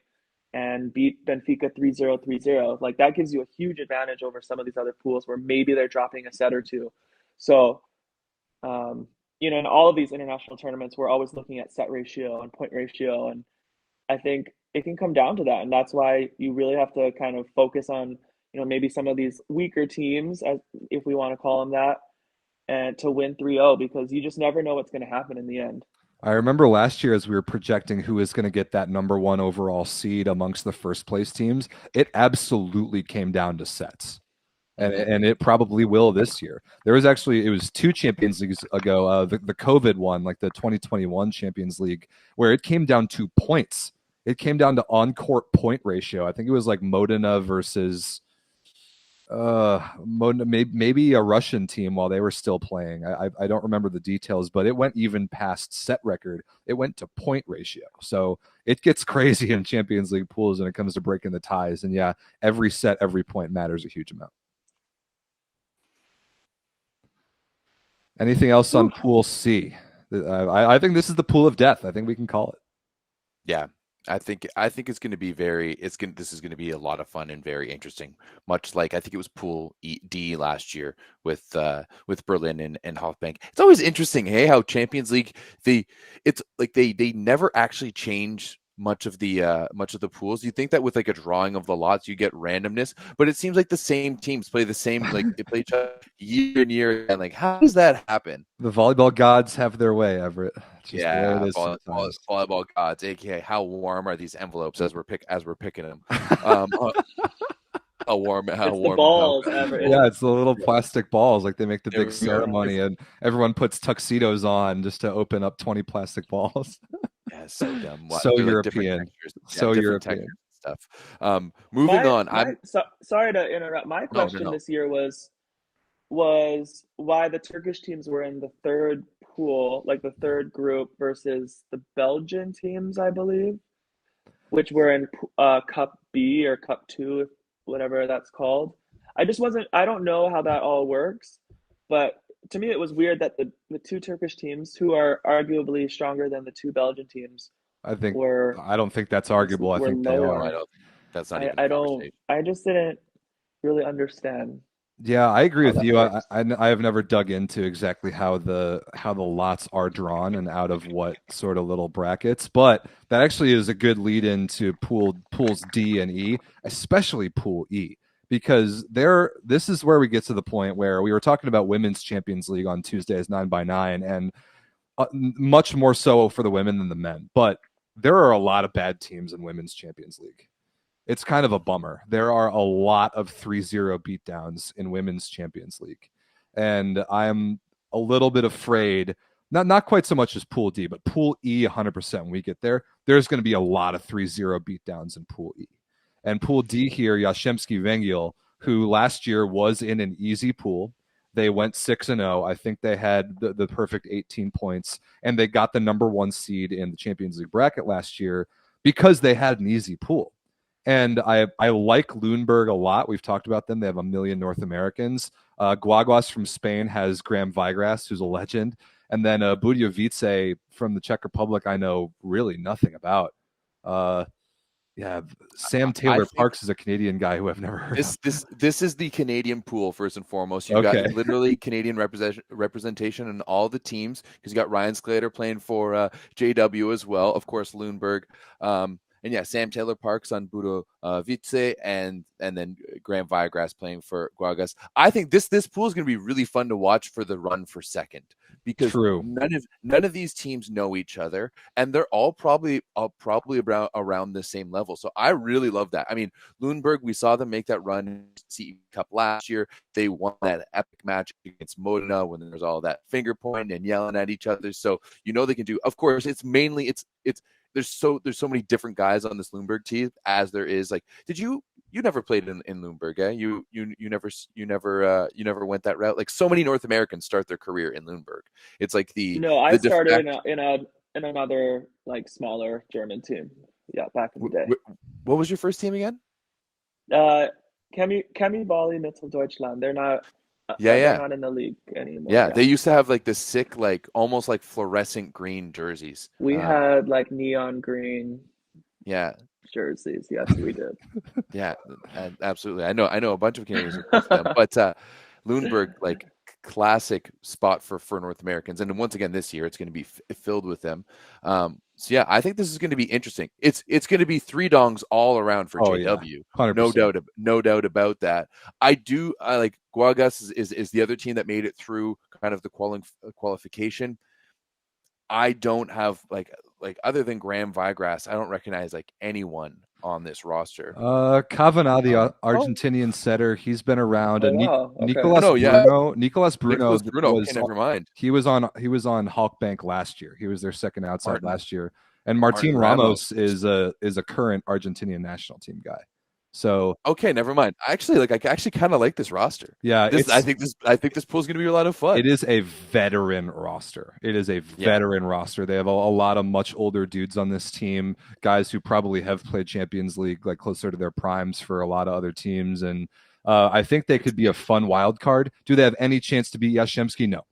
and beat Benfica 3-0, 3-0, like that gives you a huge advantage over some of these other pools where maybe they're dropping a set or 2. So, in all of these international tournaments, we're always looking at set ratio and point ratio, and I think it can come down to that, and that's why you really have to kind of focus on, maybe some of these weaker teams, as if we want to call them that, and to win 3-0, because you just never know what's going to happen in the end. I remember last year, as we were projecting who is going to get that number 1 overall seed amongst the first place teams, it absolutely came down to sets. And it probably will this year. It was 2 Champions Leagues ago, the COVID one, like the 2021 Champions League, where it came down to points. It came down to on-court point ratio. I think it was like Modena versus maybe a Russian team while they were still playing. I don't remember the details, but it went even past set record. It went to point ratio. So it gets crazy in Champions League pools when it comes to breaking the ties. And yeah, every set, every point matters a huge amount. Anything else on Pool C? I think this is the pool of death. I think we can call it. Yeah. I think it's going to be this is going to be a lot of fun and very interesting. Much like I think it was Pool D last year with Berlin and Hofbank. It's always interesting, hey, how Champions League it's like they never actually change much of the pools. You think that with like a drawing of the lots you get randomness, but it seems like the same teams play the same, like they play each other year and year, and like how does that happen? The volleyball gods have their way, Everett. Yeah, volleyball gods, aka how warm are these envelopes as we're picking them? How warm? It's the balls, Everett. Yeah, it's the little plastic balls. Like they make the big ceremony, and everyone puts tuxedos on just to open up 20 plastic balls. Yeah, so dumb. So European. So European stuff. Moving on. Sorry to interrupt. My question this year was why the Turkish teams were in the third pool, like the third group, versus the Belgian teams, I believe, which were in Cup B or Cup 2, whatever that's called. I don't know how that all works, but to me it was weird that the two Turkish teams, who are arguably stronger than the two Belgian teams, I don't think that's arguable. I think they are. That's not even a conversation. I just didn't really understand. Yeah, I agree with you. I have never dug into exactly how the lots are drawn and out of what sort of little brackets, but that actually is a good lead into pools D and E, especially pool E, because this is where we get to the point where we were talking about Women's Champions League on Tuesdays 9x9, and much more so for the women than the men. But there are a lot of bad teams in Women's Champions League. It's kind of a bummer. There are a lot of 3-0 beatdowns in Women's Champions League. And I'm a little bit afraid, not quite so much as Pool D, but Pool E 100% when we get there, there's going to be a lot of 3-0 beatdowns in Pool E. And Pool D here, Jastrzębski Węgiel, who last year was in an easy pool. They went 6-0. I think they had the perfect 18 points, and they got the number 1 seed in the Champions League bracket last year because they had an easy pool. And I like Lundberg a lot. We've talked about them. They have a million North Americans. Guaguas from Spain has Graham Vigras, who's a legend. And then Budjovice from the Czech Republic, I know really nothing about. Sam Taylor Parks is a Canadian guy who I've never heard of. This is the Canadian pool, first and foremost. You've got literally Canadian representation in all the teams, because you got Ryan Sclater playing for JW as well. Of course, Lundberg. And yeah, Sam Taylor Parks on Budjovice, and then Graham Vigras playing for Guaguas. I think this pool is going to be really fun to watch for the run for second, because none of these teams know each other, and they're all probably around the same level. So I really love that. I mean, Lundberg, we saw them make that run in CEV Cup last year. They won that epic match against Modena when there was all that finger pointing and yelling at each other. So they can do. Of course, it's mainly it's. There's so many different guys on this Lundberg team, as there is. Like, you never played in Lundberg, eh? You never went that route. Like, so many North Americans start their career in Lundberg. It's like I started in another like smaller German team. Yeah, back in the day. What was your first team again? Chemie Bali Mitteldeutschland. They're not. They're not in the league anymore. Yeah, they used to have like the sick, like almost like fluorescent green jerseys. We had like neon green. Yeah. Jerseys. Yes, we did. Yeah, absolutely. I know a bunch of Canadians, but Lundberg, like, classic spot for North Americans, and once again this year it's going to be filled with them. So yeah, I think this is going to be interesting. It's going to be 3 dongs all around for JW. Yeah. No doubt about that. I like Guaguas is the other team that made it through kind of the qualification. I don't have like other than Graham Vigras, I don't recognize like anyone on this roster. Kavana, the Argentinian setter, he's been around. Nicolas Bruno. Never mind. He was on Halkbank last year. He was their second outside last year. And Martin Ramos is a current Argentinian national team guy. So okay, never mind. I actually kind of like this roster. Yeah, I think this pool is going to be a lot of fun. It is a veteran roster. They have a lot of much older dudes on this team, guys who probably have played Champions League like closer to their primes for a lot of other teams, and I think they could be a fun wild card. Do they have any chance to beat Jastrzębski? No.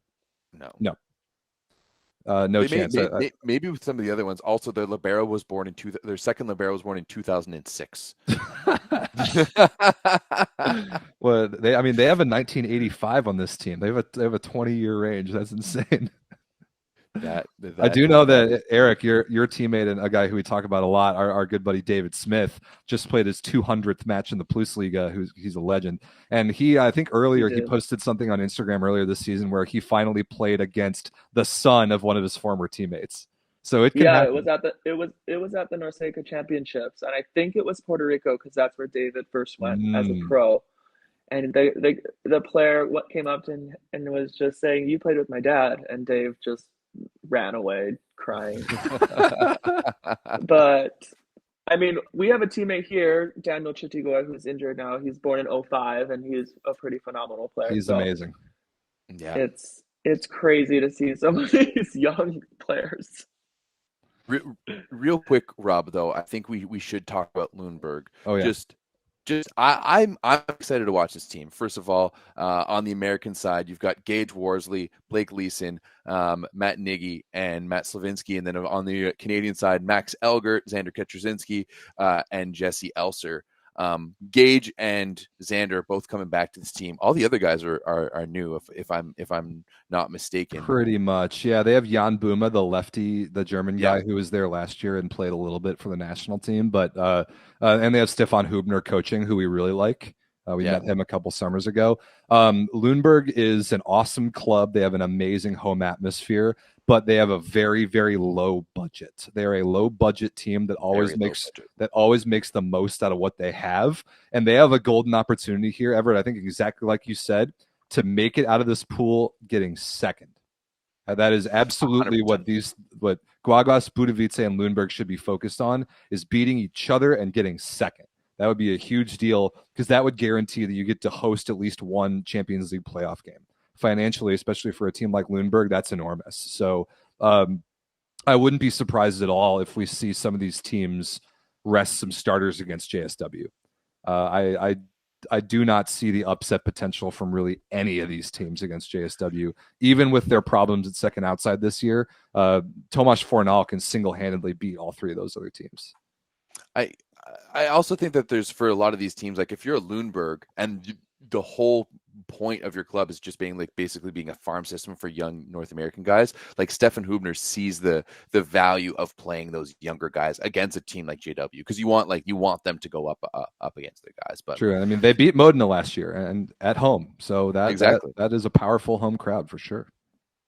No chance. Maybe with some of the other ones. Also, their libero was born in their second libero was born in 2006. Well, they have a 1985 on this team. They have a 20-year range. That's insane. I do know that Erik, your teammate and a guy who we talk about a lot, our good buddy David Smith, just played his 200th match in the Plusliga. He's a legend, and I think earlier he posted something on Instagram earlier this season where he finally played against the son of one of his former teammates. So it can happen. it was at the Norseca Championships, and I think it was Puerto Rico because that's where David first went as a pro. And the player came up to him and was just saying, "You played with my dad," and Dave just ran away crying. But I mean, we have a teammate here, Daniel Chitigua, who's injured now. He's born in 2005, and he's a pretty phenomenal player. He's amazing. Yeah, it's crazy to see some of these young players. Real quick, Rob, though, I think we should talk about Lundberg. Oh yeah. I'm excited to watch this team. First of all, on the American side, you've got Gage Worsley, Blake Leeson, Matt Niggy, and Matt Slavinsky. And then on the Canadian side, Max Elgert, Xander Kędzierzyn-Koźle, and Jesse Elser. Gage and Xander both coming back to this team. All the other guys are new, if I'm not mistaken. Pretty much, yeah. They have Jan Buma, the lefty, the German guy who was there last year and played a little bit for the national team. But and they have Stefan Hubner coaching, who we really like. We met him a couple summers ago. Lundberg is an awesome club. They have an amazing home atmosphere, but they have a very, very low budget. They're a low budget team that always makes the most out of what they have. And they have a golden opportunity here, Everett, I think exactly like you said, to make it out of this pool getting second. That is absolutely 100%. what Guaguas, Budovice, and Lundberg should be focused on, is beating each other and getting second. That would be a huge deal because that would guarantee that you get to host at least one Champions League playoff game. Financially, especially for a team like Lundberg, that's enormous. So I wouldn't be surprised at all if we see some of these teams rest some starters against JSW. I do not see the upset potential from really any of these teams against JSW, even with their problems at second outside this year. Tomasz Fornal can single-handedly beat all three of those other teams. I also think that there's, for a lot of these teams, like if you're a Lundberg and the whole point of your club is just being basically being a farm system for young North American guys, like Stefan Hubner sees the value of playing those younger guys against a team like JW, because you want them to go up against their guys. But true, I mean, they beat Modena last year and at home, so that is a powerful home crowd for sure.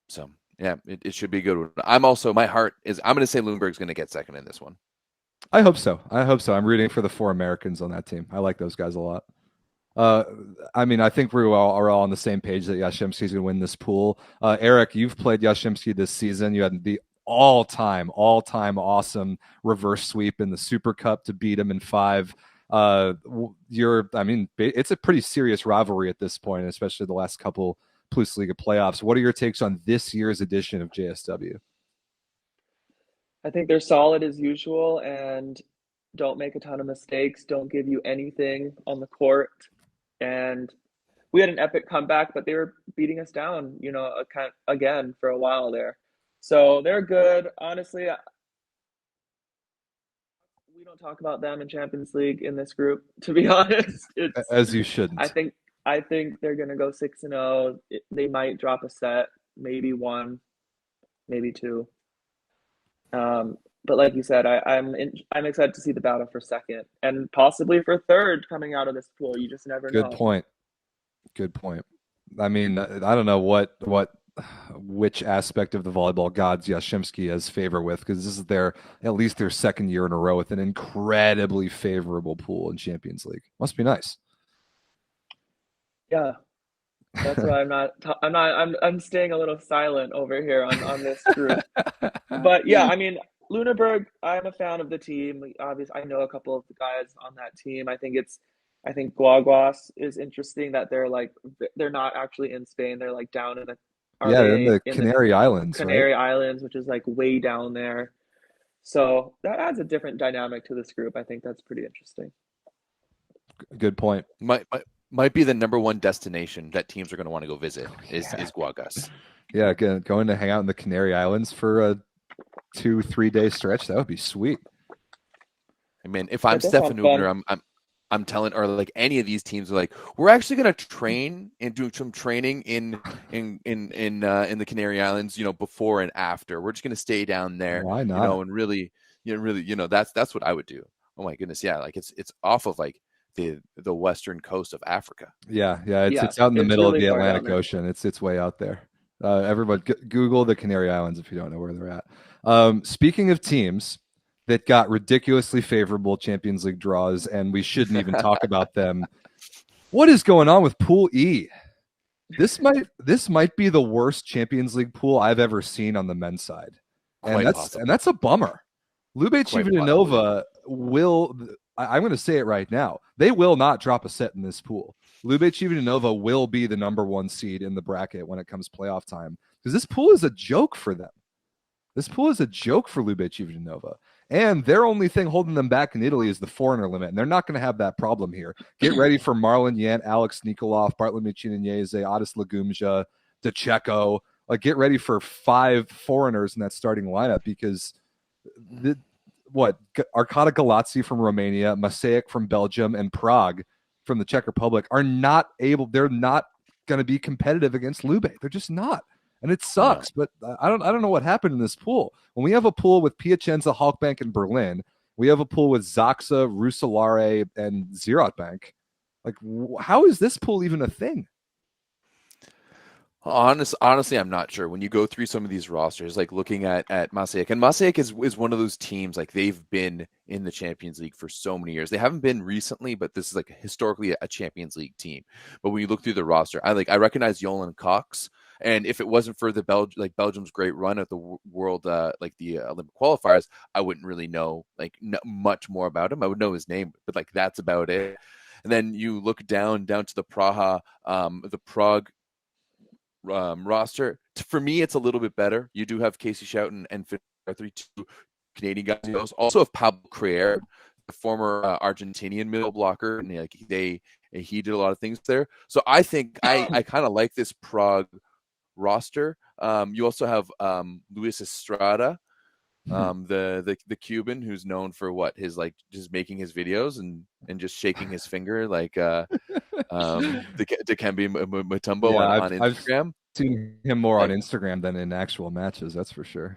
So yeah, it should be a good one. I'm going to say Lundberg's going to get second in this one. I hope so. I'm rooting for the 4 Americans on that team. I like those guys a lot. I mean, I think we are all on the same page that Jastrzębski's going to win this pool. Erik, you've played Jastrzębski this season. You had the all-time awesome reverse sweep in the Super Cup to beat him in 5. It's a pretty serious rivalry at this point, especially the last couple Plusliga playoffs. What are your takes on this year's edition of JSW? I think they're solid as usual and don't make a ton of mistakes, don't give you anything on the court. And we had an epic comeback, but they were beating us down, again for a while there. So they're good. Honestly, we don't talk about them in Champions League in this group, to be honest. As you shouldn't. I think they're going to go 6-0. They might drop a set, maybe 1, maybe 2. But like you said, I'm excited to see the battle for second and possibly for third coming out of this pool. You just never know. Good point. I mean, I don't know which aspect of the volleyball gods Jastrzębski has favor with, because this is at least their second year in a row with an incredibly favorable pool in Champions League. Must be nice. Yeah. That's why I'm staying a little silent over here on this group. But yeah, I mean, Lundberg, I'm a fan of the team. Obviously, I know a couple of the guys on that team. I think Guaguas is interesting that they're not actually in Spain. They're down in the Canary Islands. Canary Islands, which is way down there. So that adds a different dynamic to this group. I think that's pretty interesting. Good point. Might be the number one destination that teams are going to want to go visit is Guaguas. Yeah, again, going to hang out in the Canary Islands for a 2-3 day stretch, that would be sweet. I mean, if I'm That does sound Stefan fun. Hubner, I'm telling, or like any of these teams are like, we're actually going to train and do some training in the Canary Islands, before and after. We're just going to stay down there, Why not? and really, that's what I would do. Oh my goodness, yeah, like it's off of like the western coast of Africa. Yeah, Yeah, it's out in the it's middle of really the far down Atlantic there. Ocean. It's way out there. Everyone, Google the Canary Islands if you don't know where they're at. Speaking of teams that got ridiculously favorable Champions League draws, and we shouldn't even talk about them. What is going on with Pool E? This might be the worst Champions League pool I've ever seen on the men's side, and that's a bummer. Lube Civitanova will. I'm going to say it right now. They will not drop a set in this pool. Lube Civitanova will be the number 1 seed in the bracket when it comes playoff time, because this pool is a joke for them. This pool is a joke for Lube Civitanova. And their only thing holding them back in Italy is the foreigner limit, and they're not going to have that problem here. Get ready for Marlon Yant, Alex Nikolov, Bartolomé Chinese, Adis Lagumja, DeCecco. Like, get ready for 5 foreigners in that starting lineup, because Arkada Galatsi from Romania, Masejek from Belgium, and Prague from the Czech Republic are not able. They're not going to be competitive against Lube. They're just not. And it sucks, but I don't know what happened in this pool. When we have a pool with Piacenza, Halkbank, and Berlin, we have a pool with Zaksa, Roeselare, and Zeerodbank. Like, how is this pool even a thing? Honestly, I'm not sure. When you go through some of these rosters, like looking at Masejek, and Masejek is one of those teams, like they've been in the Champions League for so many years. They haven't been recently, but this is like historically a Champions League team. But when you look through the roster, I recognize Jolan Cox. And if it wasn't for the Belgium's great run at the world, like the Olympic qualifiers, I wouldn't really know much more about him. I would know his name, but like that's about it. And then you look down to the Prague roster. For me, it's a little bit better. You do have Casey Schouten and 3-2 Canadian guys. You also have Pablo Creer, the former Argentinian middle blocker, and he did a lot of things there. So I think I kind of like this Prague roster. You also have Luis Estrada, the Cuban, who's known for his like just making his videos and just shaking his finger like the Dikembe Mutombo on Instagram. I've seen him more on Instagram than in actual matches, that's for sure.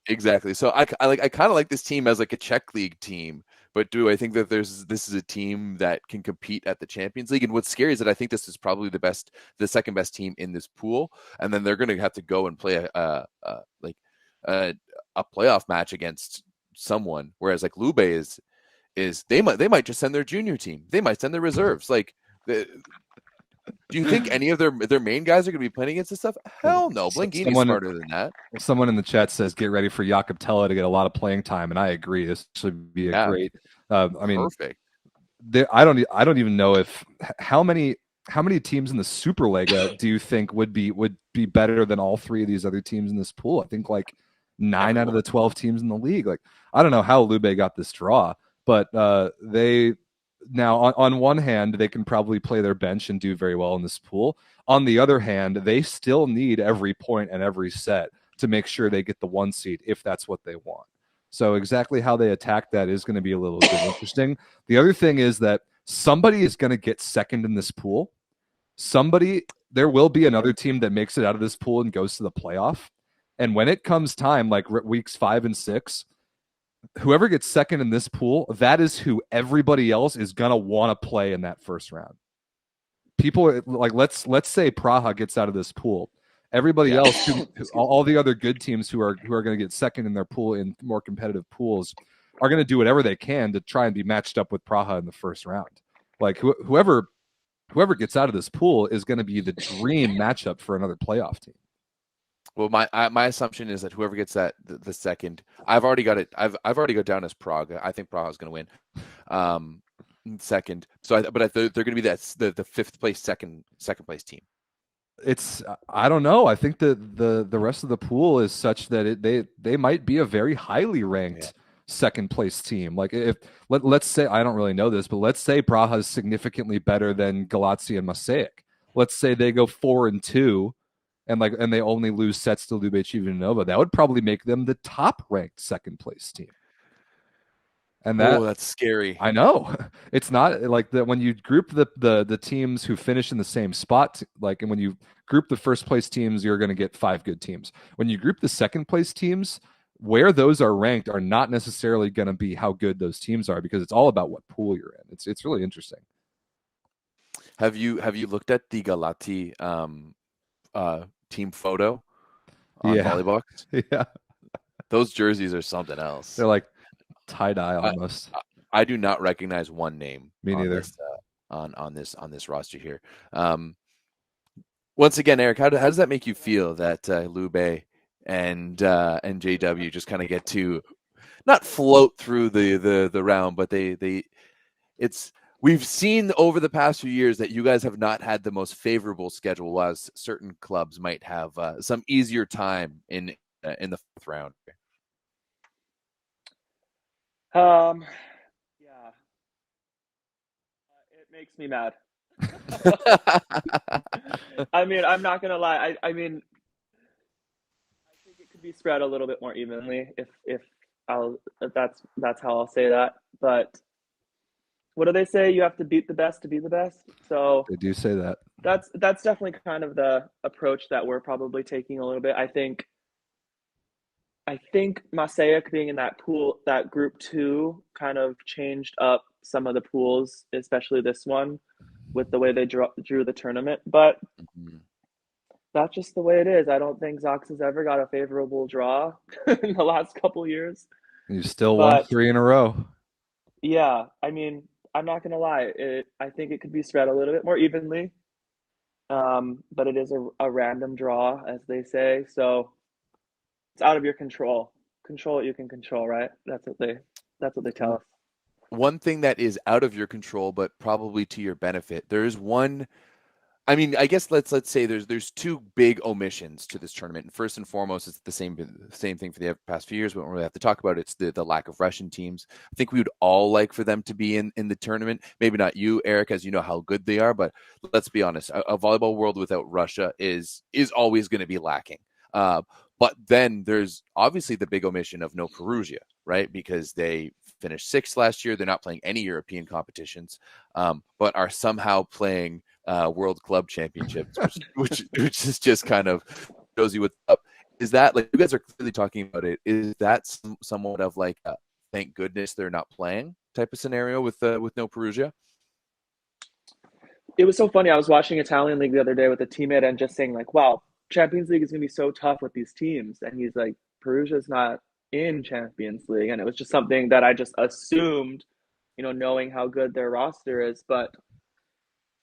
Exactly. So I kind of like this team as like a Czech league team. But do I think that this is a team that can compete at the Champions League? And what's scary is that I think this is probably the second best team in this pool, and then they're going to have to go and play a playoff match against someone. Whereas like Lube is they might just send their junior team, they might send their reserves. Like, do you think any of their main guys are going to be playing against this stuff? Hell no. Blanghini's smarter than that. Someone in the chat says, get ready for Jakob Tella to get a lot of playing time. And I agree. This should be a great, perfect. I don't even know how many teams in the Superlega do you think would be better than all 3 of these other teams in this pool? I think like 9 out of the 12 teams in the league. Like, I don't know how Lube got this draw, but they now on one hand, they can probably play their bench and do very well in this pool. On the other hand, they still need every point and every set to make sure they get the 1 seed if that's what they want. So exactly how they attack that is going to be a little bit interesting. The other thing is that somebody is going to get second in this pool. There will be another team that makes it out of this pool and goes to the playoff. And when it comes time, like weeks 5 and 6, whoever gets second in this pool, that is who everybody else is going to want to play in that first round. People like, let's say Praha gets out of this pool. Everybody else, all the other good teams who are going to get second in their pool in more competitive pools are going to do whatever they can to try and be matched up with Praha in the first round. Like whoever gets out of this pool is going to be the dream matchup for another playoff team. Well, my assumption is that whoever gets that the second, I've already got it. I've already got down as Prague. I think Prague is going to win second. So, but they're going to be the 5th place second place team. I don't know. I think that the rest of the pool is such that they might be a very highly ranked second place team. Like let's say, I don't really know this, but let's say Praha is significantly better than Galatsi and Masejek. Let's say they go 4-2. and they only lose sets to Lubeci Nova, that would probably make them the top ranked second place team. And that's scary. I know. It's not like that when you group the teams who finish in the same spot, like, and when you group the first place teams, you're going to get 5 good teams. When you group the second place teams, where those are ranked are not necessarily going to be how good those teams are, because it's all about what pool you're in. It's really interesting. Have you looked at the Galati team photo on Volleyball? Yeah. Those jerseys are something else. They're like tie-dye almost. I do not recognize one name. Me neither. On this roster here. Once again, Eric, how does that make you feel that Lube and JW just kind of get to not float through the round, but we've seen over the past few years that you guys have not had the most favorable schedule, as certain clubs might have some easier time in the 4th round. Yeah, it makes me mad. I mean, I'm not gonna lie. I mean, I think it could be spread a little bit more evenly if that's how I'll say that. But what do they say? You have to beat the best to be the best. So they do say that. That's definitely kind of the approach that we're probably taking a little bit. I think Masaic being in that pool, that group 2, kind of changed up some of the pools, especially this one, with the way they drew the tournament. But that's just the way it is. I don't think Zaksa's ever got a favorable draw in the last couple years. You still won 3 in a row. Yeah, I mean, I'm not gonna lie. I think it could be spread a little bit more evenly, but it is a random draw, as they say. So it's out of your control. Control what you can control, right? That's what they tell us. One thing that is out of your control, but probably to your benefit, there is one. I mean, I guess let's say there's 2 big omissions to this tournament. And first and foremost, it's the same thing for the past few years. We don't really have to talk about it. It's the lack of Russian teams. I think we would all like for them to be in the tournament. Maybe not you, Eric, as you know how good they are. But let's be honest, a volleyball world without Russia is always going to be lacking. But then there's obviously the big omission of no Perugia, right? Because they finished 6th last year. They're not playing any European competitions, but are somehow playing World Club Championships, which is just kind of shows you what's up. Is that, like, you guys are clearly talking about it, is that somewhat of like a thank goodness they're not playing type of scenario with no Perugia? It was so funny. I was watching Italian League the other day with a teammate and just saying, like, wow, Champions League is going to be so tough with these teams. And he's like, Perugia's not in Champions League. And it was just something that I just assumed, knowing how good their roster is. But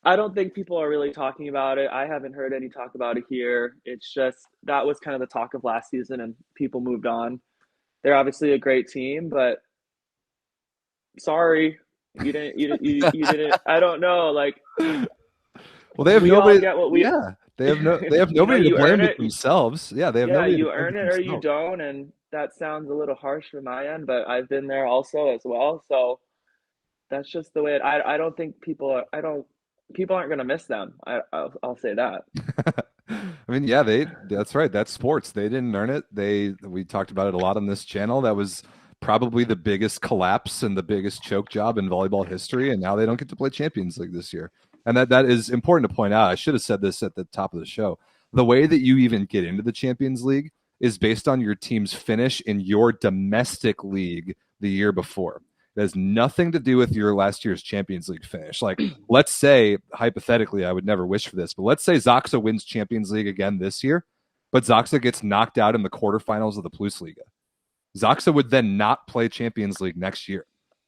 I don't think people are really talking about it. I haven't heard any talk about it here. It's just that was kind of the talk of last season, and people moved on. They're obviously a great team, but sorry, you didn't. I don't know. Like, well, they have nobody. Get what we, yeah, they have nobody to blame but themselves. Yeah, they have nobody. You earn it or you don't, and that sounds a little harsh from my end, but I've been there also as well. So that's just the way. I don't think people aren't going to miss them. I'll say that. I mean, yeah, that's right. That's sports. They didn't earn it. We talked about it a lot on this channel. That was probably the biggest collapse and the biggest choke job in volleyball history. And now they don't get to play Champions League this year. And that is important to point out. I should have said this at the top of the show. The way that you even get into the Champions League is based on your team's finish in your domestic league the year before. It has nothing to do with your last year's Champions League finish. Like, let's say, hypothetically, I would never wish for this, but let's say Zaksa wins Champions League again this year, but Zaksa gets knocked out in the quarterfinals of the Plusliga. Zaksa would then not play Champions League next year.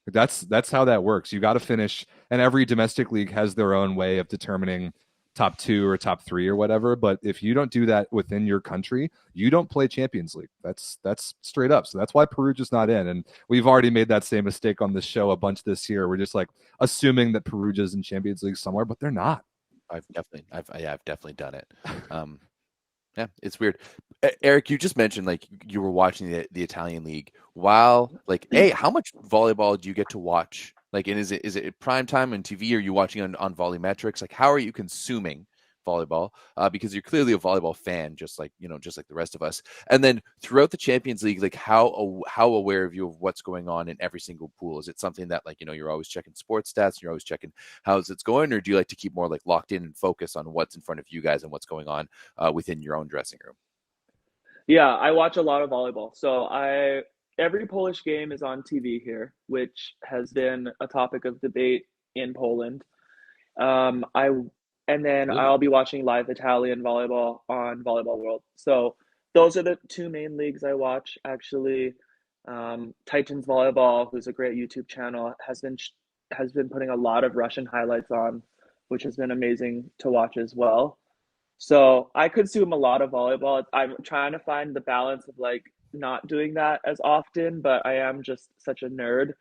That's how that works. You got to finish, and every domestic league has their own way of determining top 2 or top 3 or whatever. But if you don't do that within your country, you don't play Champions League. That's straight up. So that's why Perugia's not in. And we've already made that same mistake on this show a bunch this year. We're just like assuming that Perugia's in Champions League somewhere, but they're not. I've definitely done it. Yeah, it's weird. Eric, you just mentioned like you were watching the Italian league. While like, hey, how much volleyball do you get to watch? Like, and is it prime time on TV? Or are you watching on Volleymetrics? Like, how are you consuming volleyball, because you're clearly a volleyball fan, just like the rest of us. And then throughout the Champions League, like how aware of you of what's going on in every single pool? Is it something that like you're always checking sports stats, you're always checking how's it's going, or do you like to keep more like locked in and focus on what's in front of you guys and what's going on within your own dressing room? Yeah, I watch a lot of volleyball. So every Polish game is on TV here, which has been a topic of debate in Poland. I and then Really? I'll be watching live Italian volleyball on Volleyball World. So those are the two main leagues I watch. Actually, Titans Volleyball, who's a great YouTube channel, has been putting a lot of Russian highlights on, which has been amazing to watch as well. So I consume a lot of volleyball. I'm trying to find the balance of like not doing that as often, but I am just such a nerd.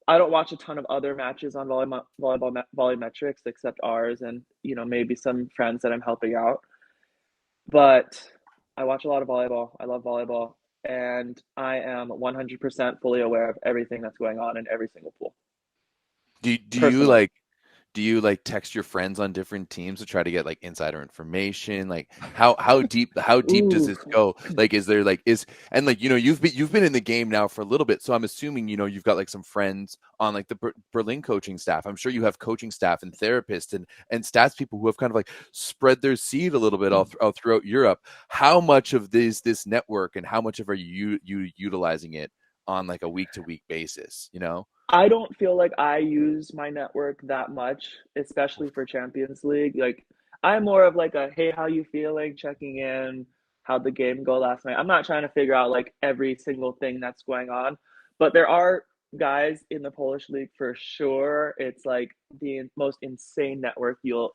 I don't watch a ton of other matches on Volleymetrics except ours and maybe some friends that I'm helping out. But I watch a lot of volleyball. I love volleyball, and I am 100% fully aware of everything that's going on in every single pool. Do you like text your friends on different teams to try to get like insider information? Like how deep does this go? Like is there like and like you've been in the game now for a little bit, so I'm assuming you've got like some friends on like the Berlin coaching staff. I'm sure you have coaching staff and therapists and stats people who have kind of like spread their seed a little bit all throughout Europe. How much of this network and how much of are you utilizing it on like a week to week basis? I don't feel like I use my network that much, especially for Champions League. Like I'm more of like a, hey, how you feeling? Checking in, how'd the game go last night? I'm not trying to figure out like every single thing that's going on, but there are guys in the Polish league for sure. It's like the most insane network you'll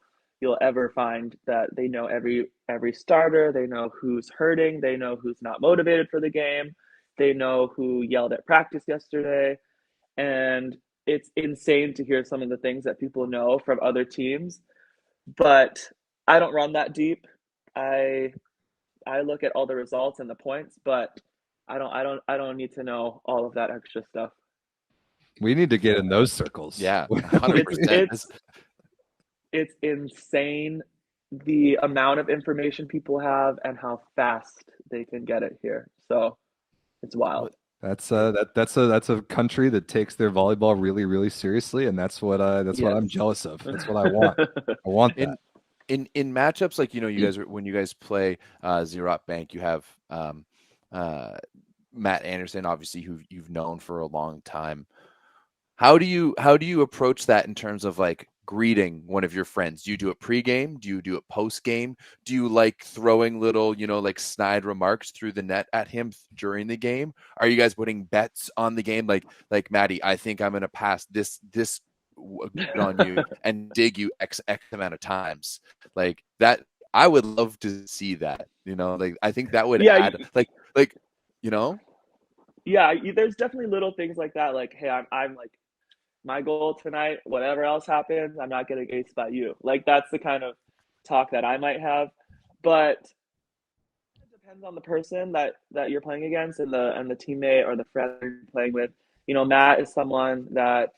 ever find, that they know every starter, they know who's hurting, they know who's not motivated for the game, they know who yelled at practice yesterday. And it's insane to hear some of the things that people know from other teams, but I don't run that deep. I look at all the results and the points, but I don't need to know all of that extra stuff. We need to get in those circles. Yeah, 100%. It's insane the amount of information people have and how fast they can get it here. So it's wild. That's a country that takes their volleyball really, really seriously, and that's what I'm jealous of. That's what I want. I want that. In matchups like you guys when you guys play Zerot Bank, you have Matt Anderson, obviously, who you've known for a long time. How do you approach that in terms of like greeting one of your friends? Do you do it pregame? Do you do it postgame? Do you like throwing little, like snide remarks through the net at him during the game? Are you guys putting bets on the game? Like Maddie, I think I'm going to pass this on you and dig you X amount of times. Like that, I would love to see that, like, I think that would add like. Yeah, there's definitely little things like that. Like, hey, I'm like, my goal tonight, whatever else happens, I'm not getting aced by you. Like that's the kind of talk that I might have, but it depends on the person that you're playing against and the teammate or the friend you're playing with. Matt is someone that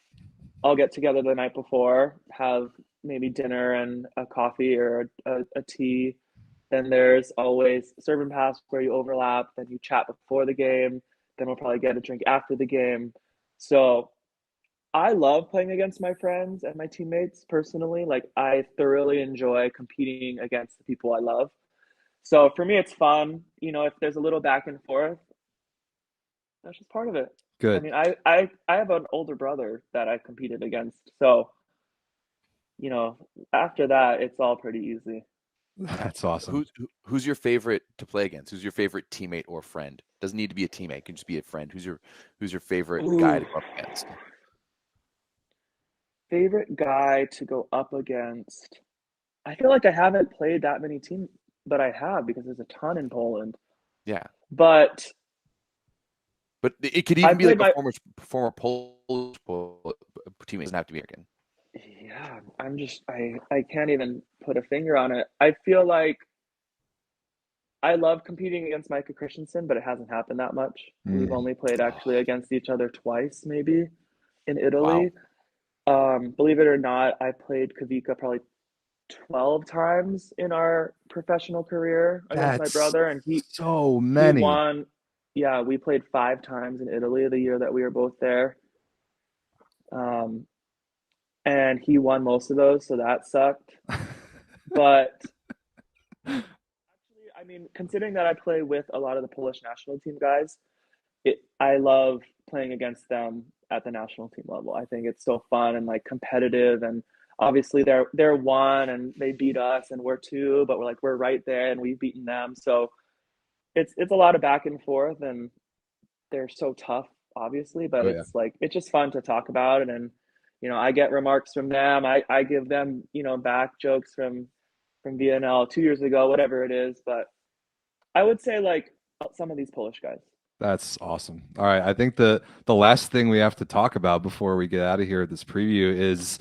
I'll get together the night before, have maybe dinner and a coffee or a tea. Then there's always serve and pass where you overlap, then you chat before the game, then we'll probably get a drink after the game. So I love playing against my friends and my teammates personally. Like I thoroughly enjoy competing against the people I love. So for me, it's fun. If there's a little back and forth, that's just part of it. Good. I mean, I have an older brother that I competed against. So, after that, it's all pretty easy. That's awesome. Who's your favorite to play against? Who's your favorite teammate or friend? Doesn't need to be a teammate. It can just be a friend. Who's your favorite guy to go up against? Favorite guy to go up against? I feel like I haven't played that many teams, but I have because there's a ton in Poland. Yeah. But it could even be like a former Polish teammate. It doesn't have to be American. Yeah, I can't even put a finger on it. I feel like I love competing against Micah Christensen, but it hasn't happened that much. We've only played actually against each other twice, maybe, in Italy. Wow. Believe it or not, I played Kavika probably 12 times in our professional career against my That's brother, and so he many. won. Yeah, we played 5 times in Italy the year that we were both there. And he won most of those, so that sucked. But actually, I mean, considering that I play with a lot of the Polish national team guys, I love playing against them at the national team level. I think it's so fun and like competitive, and obviously they're one and they beat us and we're two, but we're right there and we've beaten them. So it's a lot of back and forth, and they're so tough, obviously, but Oh yeah. it's just fun to talk about. And I get remarks from them. I give them, back jokes from VNL 2 years ago, whatever it is. But I would say like some of these Polish guys. That's awesome. All right, I think the last thing we have to talk about before we get out of here at this preview is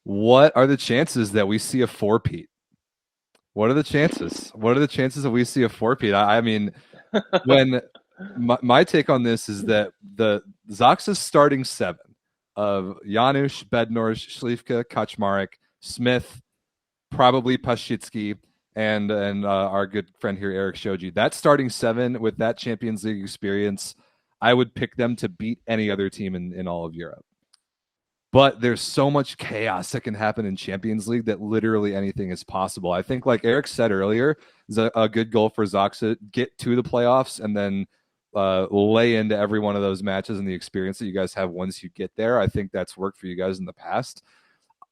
what are the chances that we see a four-peat? What are the chances? What are the chances that we see a four-peat? I mean, when my take on this is that the Zaksa's starting 7 of Janusz, Bednarz, Śliwka, Kaczmarek, Smith, probably Paszczycki, and our good friend here, Erik Shoji. That starting 7 with that Champions League experience, I would pick them to beat any other team in all of Europe. But there's so much chaos that can happen in Champions League that literally anything is possible. I think, like Erik said earlier, is a good goal for Zaksa, get to the playoffs and then lay into every one of those matches and the experience that you guys have once you get there. I think that's worked for you guys in the past.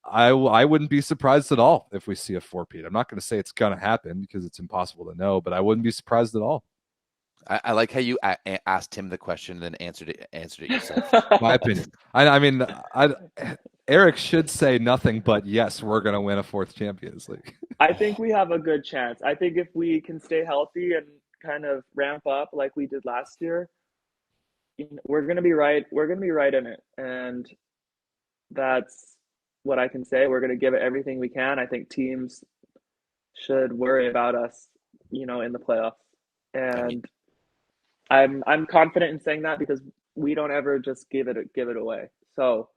I wouldn't be surprised at all if we see a four-peat. I'm not going to say it's going to happen because it's impossible to know, but I wouldn't be surprised at all. I like how you asked him the question and then answered it yourself. My opinion. I mean, Erik should say nothing but yes, we're going to win a 4th Champions League. I think we have a good chance. I think if we can stay healthy and kind of ramp up like we did last year, we're going to be right. We're going to be right in it. And that's what I can say. We're going to give it everything we can. I think teams should worry about us, in the playoffs. And I'm confident in saying that because we don't ever just give it away. So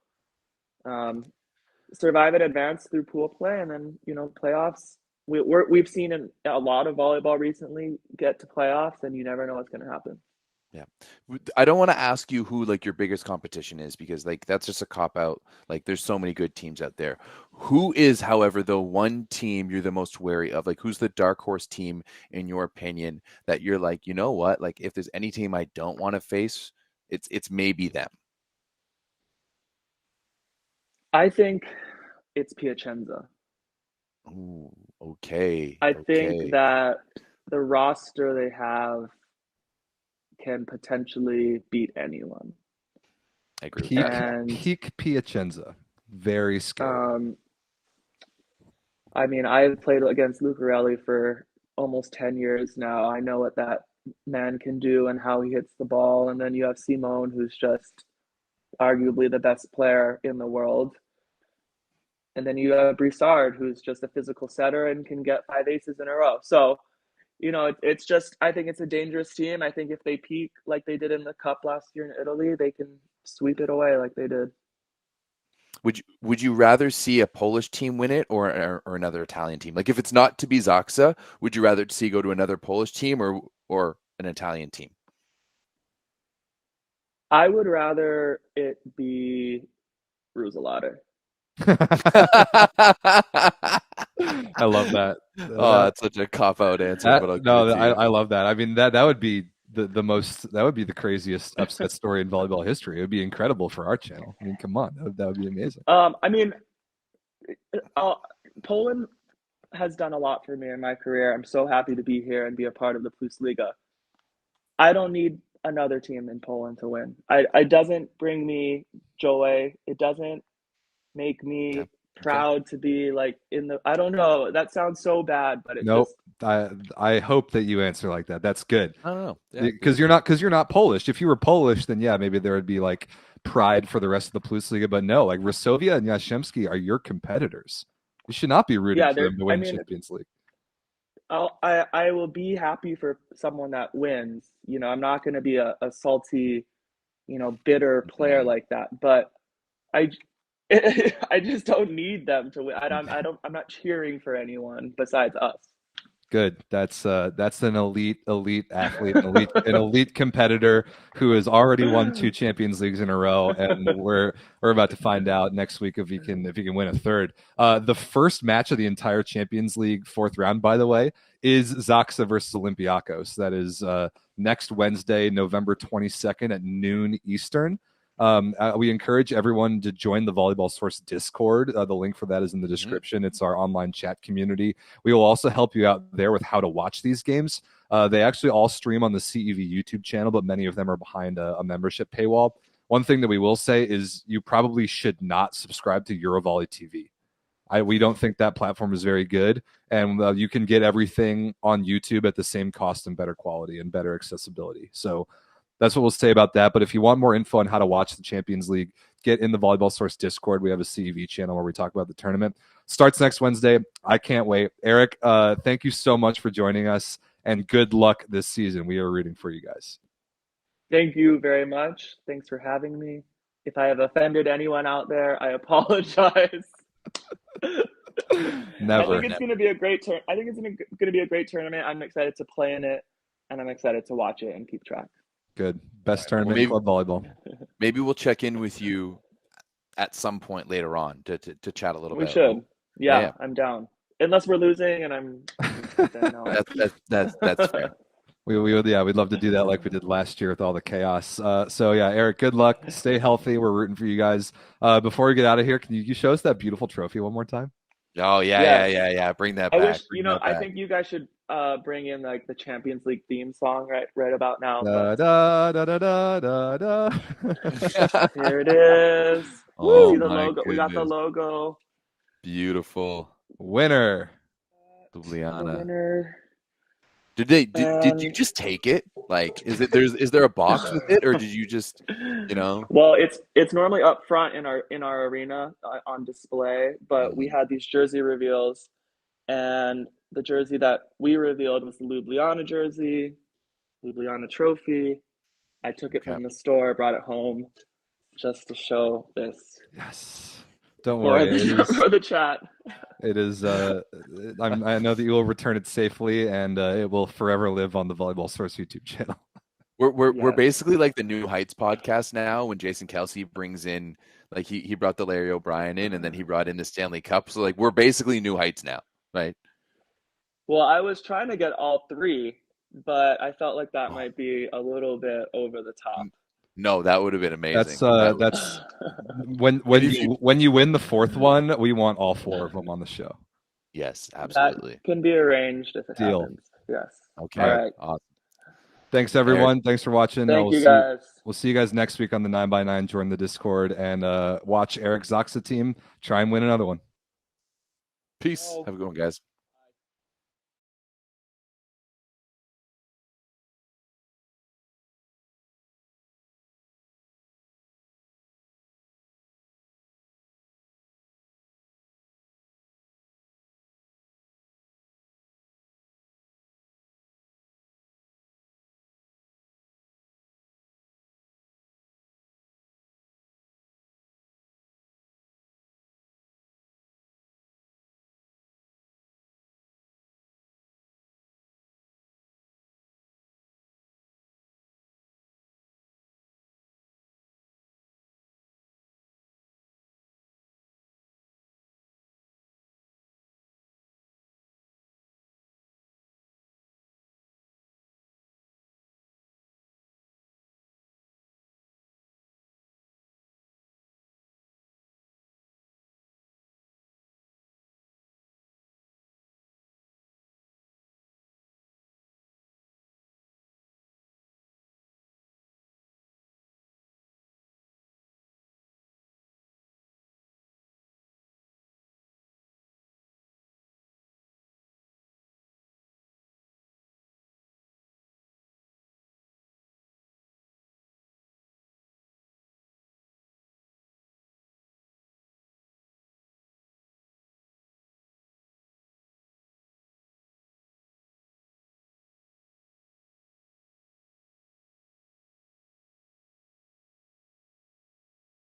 survive and advance through pool play, and then playoffs. We've seen a lot of volleyball recently get to playoffs, and you never know what's going to happen. Yeah. I don't want to ask you who like your biggest competition is because like that's just a cop out. Like there's so many good teams out there. Who is, however, the one team you're the most wary of? Like who's the dark horse team in your opinion that you're like, you know what? Like if there's any team I don't want to face, it's maybe them. I think it's Piacenza. Ooh, okay. I think that the roster they have can potentially beat anyone. I agree with that. Peak Piacenza. Very scary. I mean, I've played against Lucarelli for almost 10 years now. I know what that man can do and how he hits the ball. And then you have Simone, who's just arguably the best player in the world. And then you have Broussard, who's just a physical setter and can get 5 aces in a row. So, it's just, I think it's a dangerous team. I think if they peak like they did in the Cup last year in Italy, they can sweep it away like they did. Would you rather see a Polish team win it or another Italian team? Like if it's not to be Zaksa, would you rather see go to another Polish team or an Italian team? I would rather it be Rusalade. I love that. Oh, that's such a cop-out answer. I love that. I mean, that would be that would be the craziest upset story in volleyball history. It would be incredible for our channel. I mean, come on, that would be amazing. I mean, Poland has done a lot for me in my career. I'm so happy to be here and be a part of the Plus Liga. I don't need another team in Poland to win. It doesn't bring me joy. It doesn't make me proud to be like I don't know. That sounds so bad, but I hope that you answer like that. That's good. I don't know. Because you're not Polish. If you were Polish, then yeah, maybe there would be like pride for the rest of the Plus Liga. But no, like Resovia and Jastrzębski are your competitors. You should not be rooting for them to win Champions League. I will be happy for someone that wins. I'm not going to be a salty, bitter player like that. But I just don't need them to win. I'm not cheering for anyone besides us. Good. That's an elite athlete, an elite competitor who has already won 2 Champions Leagues in a row, and we're about to find out next week if he can win a third. The first match of the entire Champions League 4th round, by the way, is Zaksa versus Olympiacos. That is next Wednesday, November 22nd at noon Eastern. We encourage everyone to join the Volleyball Source Discord. The link for that is in the description. It's our online chat community. We will also help you out there with how to watch these games. They actually all stream on the CEV YouTube channel, but many of them are behind a membership paywall. One thing that we will say is you probably should not subscribe to Eurovolley TV. We don't think that platform is very good, and you can get everything on YouTube at the same cost and better quality and better accessibility. So that's what we'll say about that. But if you want more info on how to watch the Champions League, get in the Volleyball Source Discord. We have a CEV channel where we talk about the tournament. Starts next Wednesday. I can't wait. Erik, thank you so much for joining us, and good luck this season. We are rooting for you guys. Thank you very much. Thanks for having me. If I have offended anyone out there, I apologize. Never. I think it's going to be a great I think it's going to be a great tournament. I'm excited to play in it, and I'm excited to watch it and keep track. Good. Best tournament in club volleyball. Maybe we'll check in with you at some point later on to chat a little bit. We should. Yeah, I'm down. Unless we're losing, and I'm that's fair. We'd love to do that like we did last year with all the chaos. So yeah, Erik, good luck. Stay healthy. We're rooting for you guys. Before we get out of here, can you show us that beautiful trophy one more time? Oh yeah. Bring that back. I wish I think you guys should bring in like the Champions League theme song right about now. Da, da, da, da, da, da, da. Here it is. Oh, see the logo. We got the logo. Beautiful. Winner. Ljubljana. Winner. Did you just take it? Like, is there a box with it, or did you just, Well, it's normally up front in our arena on display, but we had these jersey reveals, and the jersey that we revealed was the Ljubljana jersey, Ljubljana trophy. I took it from the store, brought it home, just to show this. Yes. Don't worry. For the chat. It is. I know that you will return it safely, and it will forever live on the Volleyball Source YouTube channel. We're basically like the New Heights podcast now. When Jason Kelsey brings in, like he brought the Larry O'Brien in, and then he brought in the Stanley Cup. So like we're basically New Heights now, right? Well, I was trying to get all 3, but I felt like that might be a little bit over the top. No, that would have been amazing. That's when you win the 4th one, we want all 4 of them on the show. Yes, absolutely. That can be arranged if it happens. Yes. Okay. All right. Awesome. Thanks everyone. Thanks for watching. Thank you guys. We'll see you guys next week on the 9x9. Join the Discord and watch Erik's Zaksa team try and win another one. Peace. Have a good one, guys.